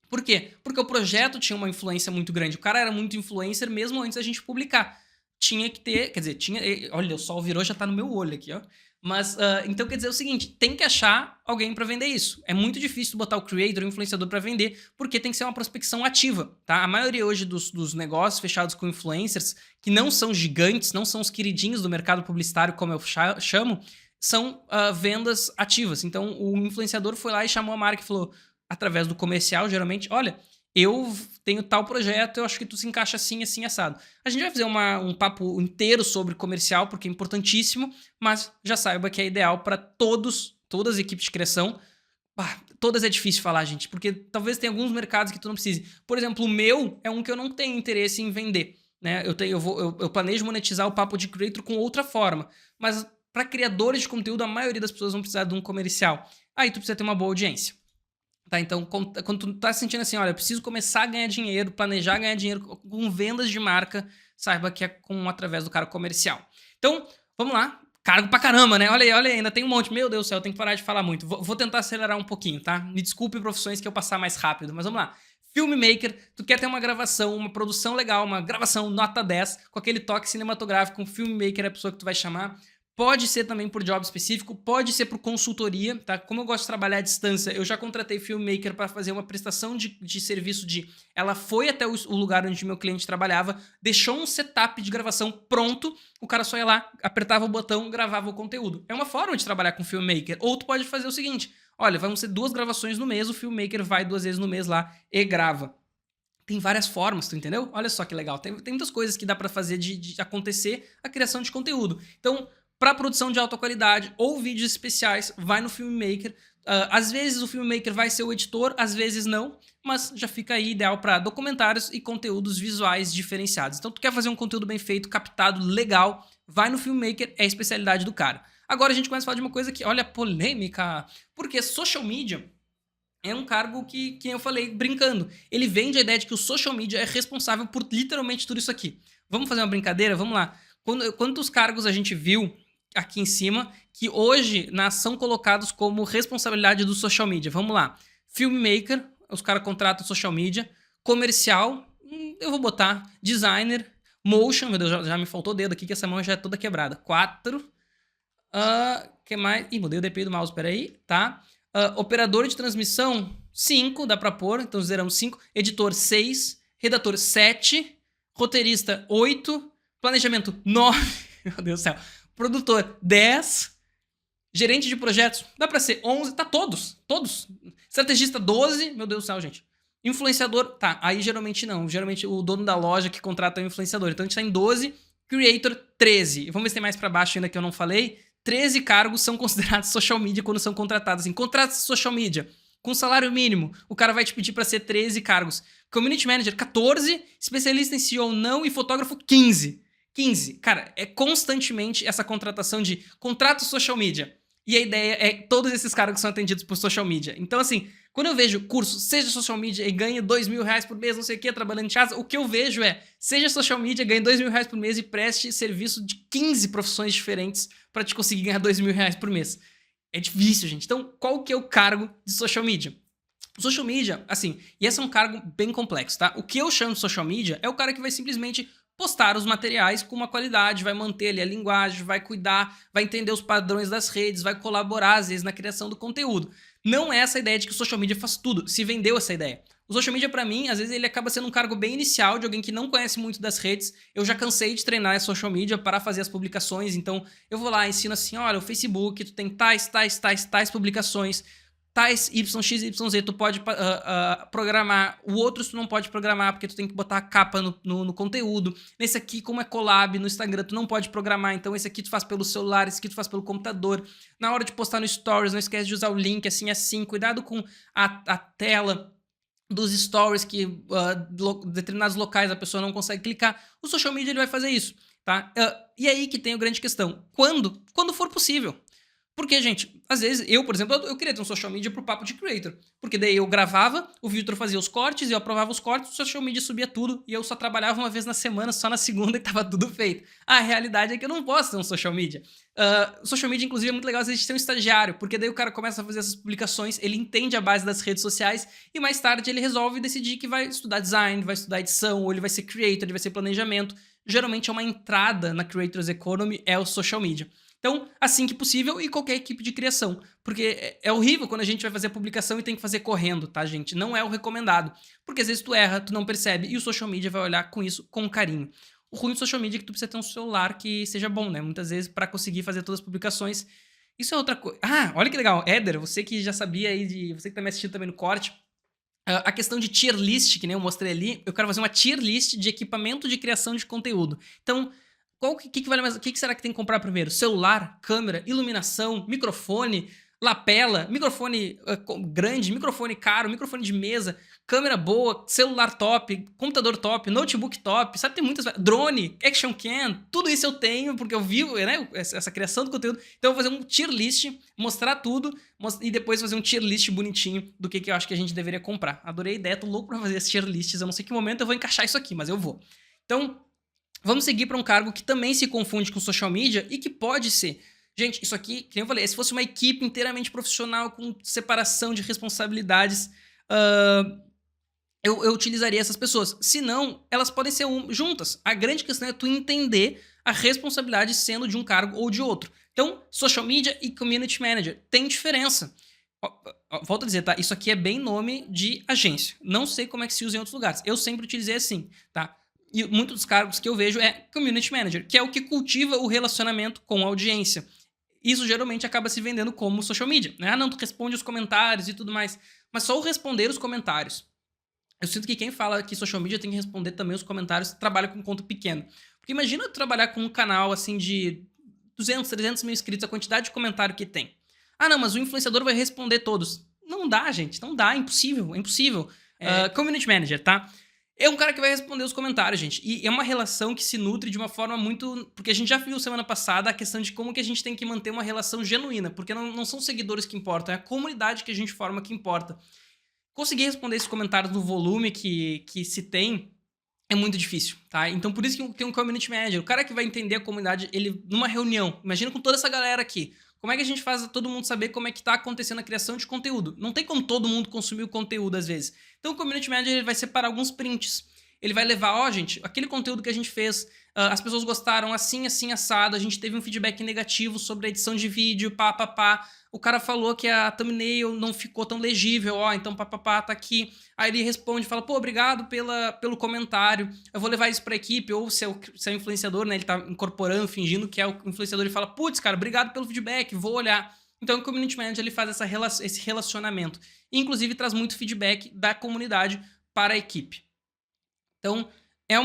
Por quê? Porque o projeto tinha uma influência muito grande. O cara era muito influencer mesmo antes da gente publicar. Tinha que ter, quer dizer, olha, o sol virou, já tá no meu olho aqui, ó. Mas, então quer dizer o seguinte, tem que achar alguém para vender isso. É muito difícil botar o creator, o influenciador para vender, porque tem que ser uma prospecção ativa, tá? A maioria hoje dos negócios fechados com influencers, que não são gigantes, não são os queridinhos do mercado publicitário, como eu chamo, são vendas ativas. Então, o influenciador foi lá e chamou a marca e falou, através do comercial, geralmente, olha, eu tenho tal projeto, eu acho que tu se encaixa assim, assim, assado. A gente vai fazer um papo inteiro sobre comercial, porque é importantíssimo, mas já saiba que é ideal para todas as equipes de criação. Todas é difícil falar, gente, porque talvez tenha alguns mercados que tu não precise. Por exemplo, o meu é um que eu não tenho interesse em vender, né? Eu planejo monetizar o papo de creator com outra forma, mas para criadores de conteúdo, a maioria das pessoas vão precisar de um comercial. Aí tu precisa ter uma boa audiência. Tá, então, quando tu tá sentindo assim, olha, eu preciso começar a ganhar dinheiro, planejar ganhar dinheiro com vendas de marca, saiba que é através do cara comercial. Então, vamos lá. Cargo pra caramba, né? Olha aí, ainda tem um monte. Meu Deus do céu, eu tenho que parar de falar muito. Vou tentar acelerar um pouquinho, tá? Me desculpe profissões que eu passar mais rápido, mas vamos lá. Filmmaker, tu quer ter uma gravação, uma produção legal, uma gravação nota 10, com aquele toque cinematográfico, um filmmaker é a pessoa que tu vai chamar. Pode ser também por job específico, pode ser por consultoria, tá? Como eu gosto de trabalhar à distância, eu já contratei filmmaker para fazer uma prestação de serviço ela foi até o lugar onde meu cliente trabalhava, deixou um setup de gravação pronto, o cara só ia lá, apertava o botão, gravava o conteúdo. É uma forma de trabalhar com filmmaker. Ou tu pode fazer o seguinte, olha, vão ser 2 gravações no mês, o filmmaker vai 2 vezes no mês lá e grava. Tem várias formas, tu entendeu? Olha só que legal. Tem muitas coisas que dá para fazer de acontecer a criação de conteúdo. Então, para produção de alta qualidade ou vídeos especiais, vai no Filmmaker. Às vezes o Filmmaker vai ser o editor, às vezes não, mas já fica aí ideal para documentários e conteúdos visuais diferenciados. Então, tu quer fazer um conteúdo bem feito, captado, legal, vai no Filmmaker, é a especialidade do cara. Agora a gente começa a falar de uma coisa que, olha, polêmica, porque social media é um cargo que eu falei brincando. Ele vende a ideia de que o social media é responsável por literalmente tudo isso aqui. Vamos fazer uma brincadeira? Vamos lá. Quantos cargos a gente viu aqui em cima, que hoje são colocados como responsabilidade do social media. Vamos lá. Filmmaker, os caras contratam social media. Comercial, eu vou botar. Designer. Motion, meu Deus, já me faltou o dedo aqui, que essa mão já é toda quebrada. 4. Que mais? Ih, mudei o DPI do mouse, peraí. Tá. Operador de transmissão, 5, dá pra pôr, então zeramos 5. Editor, 6. Redator, 7. Roteirista, 8. Planejamento, 9. Meu Deus do céu. Produtor, 10. Gerente de projetos, dá pra ser 11. Tá todos. Estrategista, 12. Meu Deus do céu, gente. Influenciador, tá. Aí geralmente não. Geralmente o dono da loja que contrata é o influenciador. Então a gente tá em 12. Creator, 13. Vamos ver se tem mais pra baixo ainda que eu não falei. 13 cargos são considerados social media quando são contratados. Assim, contratos de social media com salário mínimo. O cara vai te pedir pra ser 13 cargos. Community Manager, 14. Especialista em SEO, não. E fotógrafo, 15. Cara, é constantemente essa contratação de contrato social media. E a ideia é que todos esses cargos são atendidos por social media. Então, assim, quando eu vejo curso, seja social media e ganhe 2 mil reais por mês, não sei o que, trabalhando em casa, o que eu vejo é, seja social media, ganhe 2 mil reais por mês e preste serviço de 15 profissões diferentes para te conseguir ganhar 2 mil reais por mês. É difícil, gente. Então, qual que é o cargo de social media? O social media, assim, e esse é um cargo bem complexo, tá? O que eu chamo de social media é o cara que vai simplesmente postar os materiais com uma qualidade, vai manter ali a linguagem, vai cuidar, vai entender os padrões das redes, vai colaborar, às vezes, na criação do conteúdo. Não é essa ideia de que o social media faz tudo, se vendeu essa ideia. O social media, pra mim, às vezes ele acaba sendo um cargo bem inicial de alguém que não conhece muito das redes. Eu já cansei de treinar a social media para fazer as publicações, então eu vou lá, ensino assim, olha, o Facebook, tu tem tais publicações, tais YXYZ, tu pode programar, o outro tu não pode programar, porque tu tem que botar a capa no conteúdo. Nesse aqui, como é collab no Instagram, tu não pode programar, então esse aqui tu faz pelo celular, esse aqui tu faz pelo computador. Na hora de postar no Stories, não esquece de usar o link, assim, cuidado com a tela dos stories que determinados locais a pessoa não consegue clicar. O social media ele vai fazer isso, tá? E aí que tem a grande questão. Quando? Quando for possível. Porque, gente, às vezes, eu, por exemplo, eu queria ter um social media pro Papo de Creator. Porque daí eu gravava, o Victor fazia os cortes, eu aprovava os cortes, o social media subia tudo, e eu só trabalhava uma vez na semana, só na segunda, e tava tudo feito. A realidade é que eu não posso ter um social media. O social media, inclusive, é muito legal às vezes ter um estagiário, porque daí o cara começa a fazer essas publicações, ele entende a base das redes sociais, e mais tarde ele resolve decidir que vai estudar design, vai estudar edição, ou ele vai ser creator, ele vai ser planejamento. Geralmente é uma entrada na Creators Economy, é o social media. Então, assim que possível, e qualquer equipe de criação. Porque é horrível quando a gente vai fazer a publicação e tem que fazer correndo, tá, gente? Não é o recomendado. Porque às vezes tu erra, tu não percebe, e o social media vai olhar com isso com carinho. O ruim do social media é que tu precisa ter um celular que seja bom, né? Muitas vezes, para conseguir fazer todas as publicações. Isso é outra coisa. Ah, olha que legal. Éder, você que já sabia aí, você que tá me assistindo também no corte, a questão de tier list, que nem eu mostrei ali, eu quero fazer uma tier list de equipamento de criação de conteúdo. Então, que vale mais? O que será que tem que comprar primeiro? Celular, câmera, iluminação, microfone, lapela, microfone grande, microfone caro, microfone de mesa, câmera boa, celular top, computador top, notebook top, sabe? Tem muitas. Drone, action cam, tudo isso eu tenho, porque eu vivo, né? Essa criação do conteúdo. Então eu vou fazer um tier list, mostrar tudo e depois fazer um tier list bonitinho do que eu acho que a gente deveria comprar. Adorei a ideia, tô louco pra fazer esses tier lists. Eu não sei que momento eu vou encaixar isso aqui, mas eu vou. Então, vamos seguir para um cargo que também se confunde com social media e que pode ser. Gente, isso aqui, como eu falei, se fosse uma equipe inteiramente profissional com separação de responsabilidades, eu utilizaria essas pessoas. Se não, elas podem ser juntas. A grande questão é tu entender a responsabilidade sendo de um cargo ou de outro. Então, social media e community manager tem diferença. Volto a dizer, tá? Isso aqui é bem nome de agência. Não sei como é que se usa em outros lugares. Eu sempre utilizei assim, tá? E muitos dos cargos que eu vejo é community manager, que é o que cultiva o relacionamento com a audiência. Isso geralmente acaba se vendendo como social media, né? Ah, não, tu responde os comentários e tudo mais. Mas só o responder os comentários. Eu sinto que quem fala que social media tem que responder também os comentários trabalha com conta pequeno. Porque imagina tu trabalhar com um canal assim de 200, 300 mil inscritos, a quantidade de comentário que tem. Ah, não, mas o influenciador vai responder todos. Não dá, gente, não dá, é impossível, é impossível. Community manager, tá? É um cara que vai responder os comentários, gente. E é uma relação que se nutre de uma forma muito... Porque a gente já viu semana passada a questão de como que a gente tem que manter uma relação genuína. Porque não são seguidores que importam, é a comunidade que a gente forma que importa. Conseguir responder esses comentários no volume que se tem é muito difícil, tá? Então por isso que tem um community manager. O cara que vai entender a comunidade, ele numa reunião, imagina com toda essa galera aqui. Como é que a gente faz todo mundo saber como é que tá acontecendo a criação de conteúdo? Não tem como todo mundo consumir o conteúdo às vezes. Então o Community Manager ele vai separar alguns prints. Ele vai levar, ó, gente, aquele conteúdo que a gente fez, as pessoas gostaram assim, assim, assado, a gente teve um feedback negativo sobre a edição de vídeo, pá. O cara falou que a thumbnail não ficou tão legível, ó, então pá, tá aqui. Aí ele responde, fala, pô, obrigado pelo comentário, eu vou levar isso pra equipe, ou se é o influenciador, né, ele tá incorporando, fingindo que é o influenciador, ele fala, putz, cara, obrigado pelo feedback, vou olhar. Então o Community Manager ele faz esse relacionamento, e, inclusive traz muito feedback da comunidade para a equipe. Então, é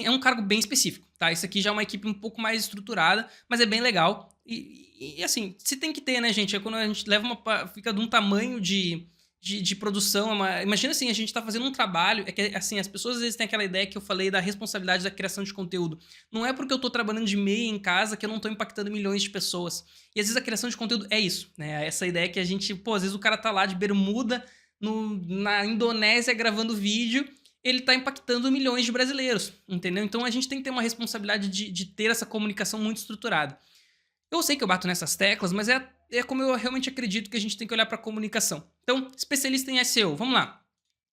um cargo bem específico, tá? Isso aqui já é uma equipe um pouco mais estruturada, mas é bem legal. E assim, se tem que ter, né, gente? É quando a gente leva fica de um tamanho de produção. Imagina assim, a gente tá fazendo um trabalho. É que, assim, as pessoas às vezes têm aquela ideia que eu falei da responsabilidade da criação de conteúdo. Não é porque eu tô trabalhando de meia em casa que eu não tô impactando milhões de pessoas. E às vezes a criação de conteúdo é isso, né? Essa ideia que a gente, pô, às vezes o cara tá lá de bermuda na Indonésia gravando vídeo. Ele está impactando milhões de brasileiros, entendeu? Então a gente tem que ter uma responsabilidade de ter essa comunicação muito estruturada. Eu sei que eu bato nessas teclas, mas é como eu realmente acredito que a gente tem que olhar para comunicação. Então, especialista em SEO, vamos lá.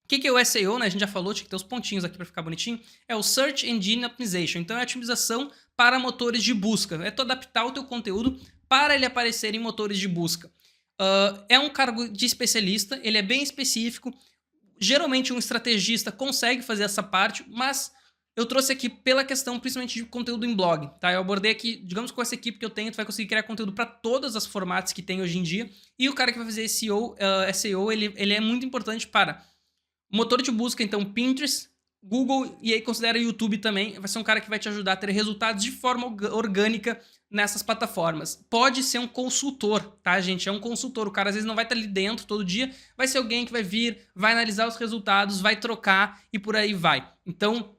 O que é o SEO, né? A gente já falou, tinha que ter os pontinhos aqui para ficar bonitinho. É o Search Engine Optimization. Então, é a otimização para motores de busca. É tu adaptar o teu conteúdo para ele aparecer em motores de busca. É um cargo de especialista, ele é bem específico. Geralmente, um estrategista consegue fazer essa parte, mas eu trouxe aqui pela questão principalmente de conteúdo em blog, tá? Eu abordei aqui, digamos, com essa equipe que eu tenho, tu vai conseguir criar conteúdo para todas as formatos que tem hoje em dia. E o cara que vai fazer SEO, ele é muito importante para motor de busca, então Pinterest, Google e aí considera YouTube também. Vai ser um cara que vai te ajudar a ter resultados de forma orgânica nessas plataformas. Pode ser um consultor, tá, gente? É um consultor. O cara às vezes não vai estar ali dentro todo dia. Vai ser alguém que vai vir, vai analisar os resultados, vai trocar e por aí vai. Então,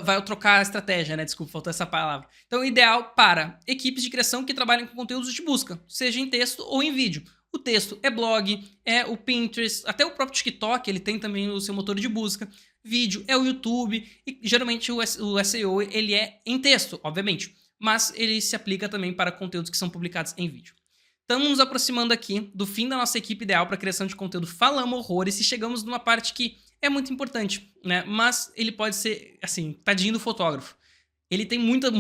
vai trocar a estratégia, né? Desculpa, faltou essa palavra. Então, ideal para equipes de criação que trabalhem com conteúdos de busca, seja em texto ou em vídeo. O texto é blog, é o Pinterest, até o próprio TikTok, ele tem também o seu motor de busca. Vídeo é o YouTube e geralmente o SEO ele é em texto, obviamente, mas ele se aplica também para conteúdos que são publicados em vídeo. Estamos nos aproximando aqui do fim da nossa equipe ideal para criação de conteúdo. Falamos horrores e chegamos numa parte que é muito importante, né? Mas ele pode ser, assim, tadinho do fotógrafo. Ele tem muita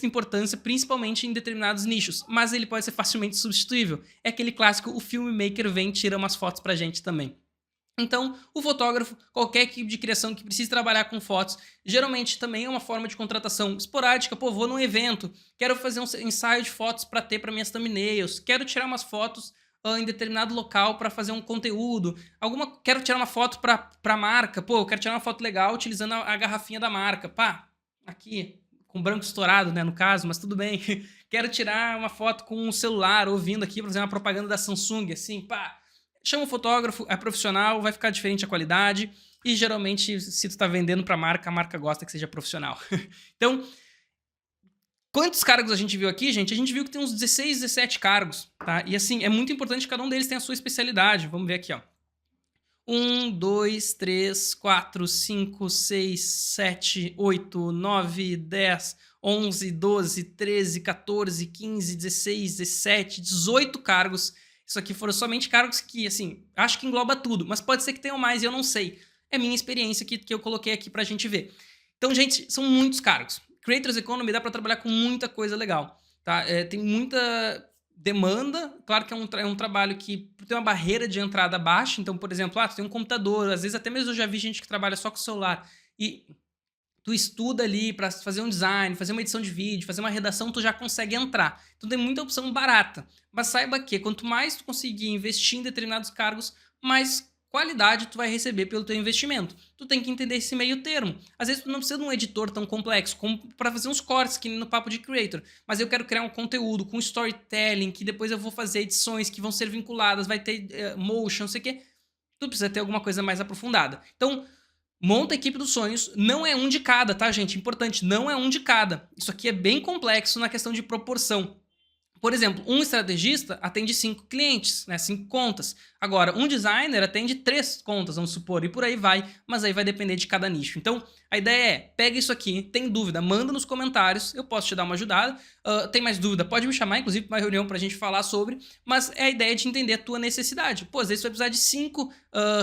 importância, principalmente em determinados nichos, mas ele pode ser facilmente substituível. É aquele clássico, o filmmaker vem e tira umas fotos pra gente também. Então, o fotógrafo, qualquer equipe de criação que precise trabalhar com fotos, geralmente também é uma forma de contratação esporádica. Pô, vou num evento, quero fazer um ensaio de fotos para ter para minhas thumbnails, quero tirar umas fotos em determinado local para fazer um conteúdo, quero tirar uma foto para marca, pô, eu quero tirar uma foto legal utilizando a garrafinha da marca, pá, aqui, com branco estourado, né, no caso, mas tudo bem. Quero tirar uma foto com um celular, ouvindo aqui, para fazer uma propaganda da Samsung, assim, pá. Chama o fotógrafo, é profissional, vai ficar diferente a qualidade e geralmente, se tu tá vendendo pra marca, a marca gosta que seja profissional. Então, quantos cargos a gente viu aqui, gente? A gente viu que tem uns 16, 17 cargos, tá? E assim, é muito importante que cada um deles tenha a sua especialidade. Vamos ver aqui, ó. 1, 2, 3, 4, 5, 6, 7, 8, 9, 10, 11, 12, 13, 14, 15, 16, 17, 18 cargos. Isso aqui foram somente cargos que, assim, acho que engloba tudo, mas pode ser que tenham mais e eu não sei. É minha experiência que eu coloquei aqui pra gente ver. Então, gente, são muitos cargos. Creators Economy dá pra trabalhar com muita coisa legal, tá? Tem muita demanda, claro que é um trabalho que tem uma barreira de entrada baixa, então, por exemplo, tu tem um computador, às vezes até mesmo eu já vi gente que trabalha só com celular, e tu estuda ali para fazer um design, fazer uma edição de vídeo, fazer uma redação, tu já consegue entrar. Então tem muita opção barata, mas saiba que quanto mais tu conseguir investir em determinados cargos, mais qualidade tu vai receber pelo teu investimento. Tu tem que entender esse meio termo. Às vezes tu não precisa de um editor tão complexo como para fazer uns cortes, que nem no Papo de Creator, mas eu quero criar um conteúdo com storytelling, que depois eu vou fazer edições que vão ser vinculadas, vai ter motion, não sei o quê. Tu precisa ter alguma coisa mais aprofundada. Então, monta a equipe dos sonhos, não é um de cada, tá, gente? Importante, não é um de cada. Isso aqui é bem complexo na questão de proporção. Por exemplo, um estrategista atende 5 clientes, né, 5 contas. Agora, um designer atende 3 contas, vamos supor, e por aí vai, mas aí vai depender de cada nicho. Então, a ideia é, pega isso aqui, tem dúvida, manda nos comentários, eu posso te dar uma ajudada. Tem mais dúvida, pode me chamar, inclusive, para uma reunião para a gente falar sobre, mas é a ideia de entender a tua necessidade. Pô, às vezes você vai precisar de 5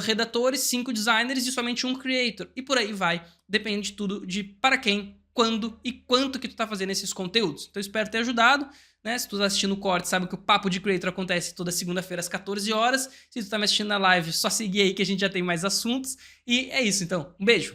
redatores, 5 designers e somente um creator, e por aí vai. Depende de tudo, de para quem, quando e quanto que tu tá fazendo esses conteúdos. Então, espero ter ajudado. Né? Se tu tá assistindo o corte, sabe que o Papo de Creator acontece toda segunda-feira às 14 horas. Se tu tá me assistindo na live, só seguir aí que a gente já tem mais assuntos. E é isso, então. Um beijo!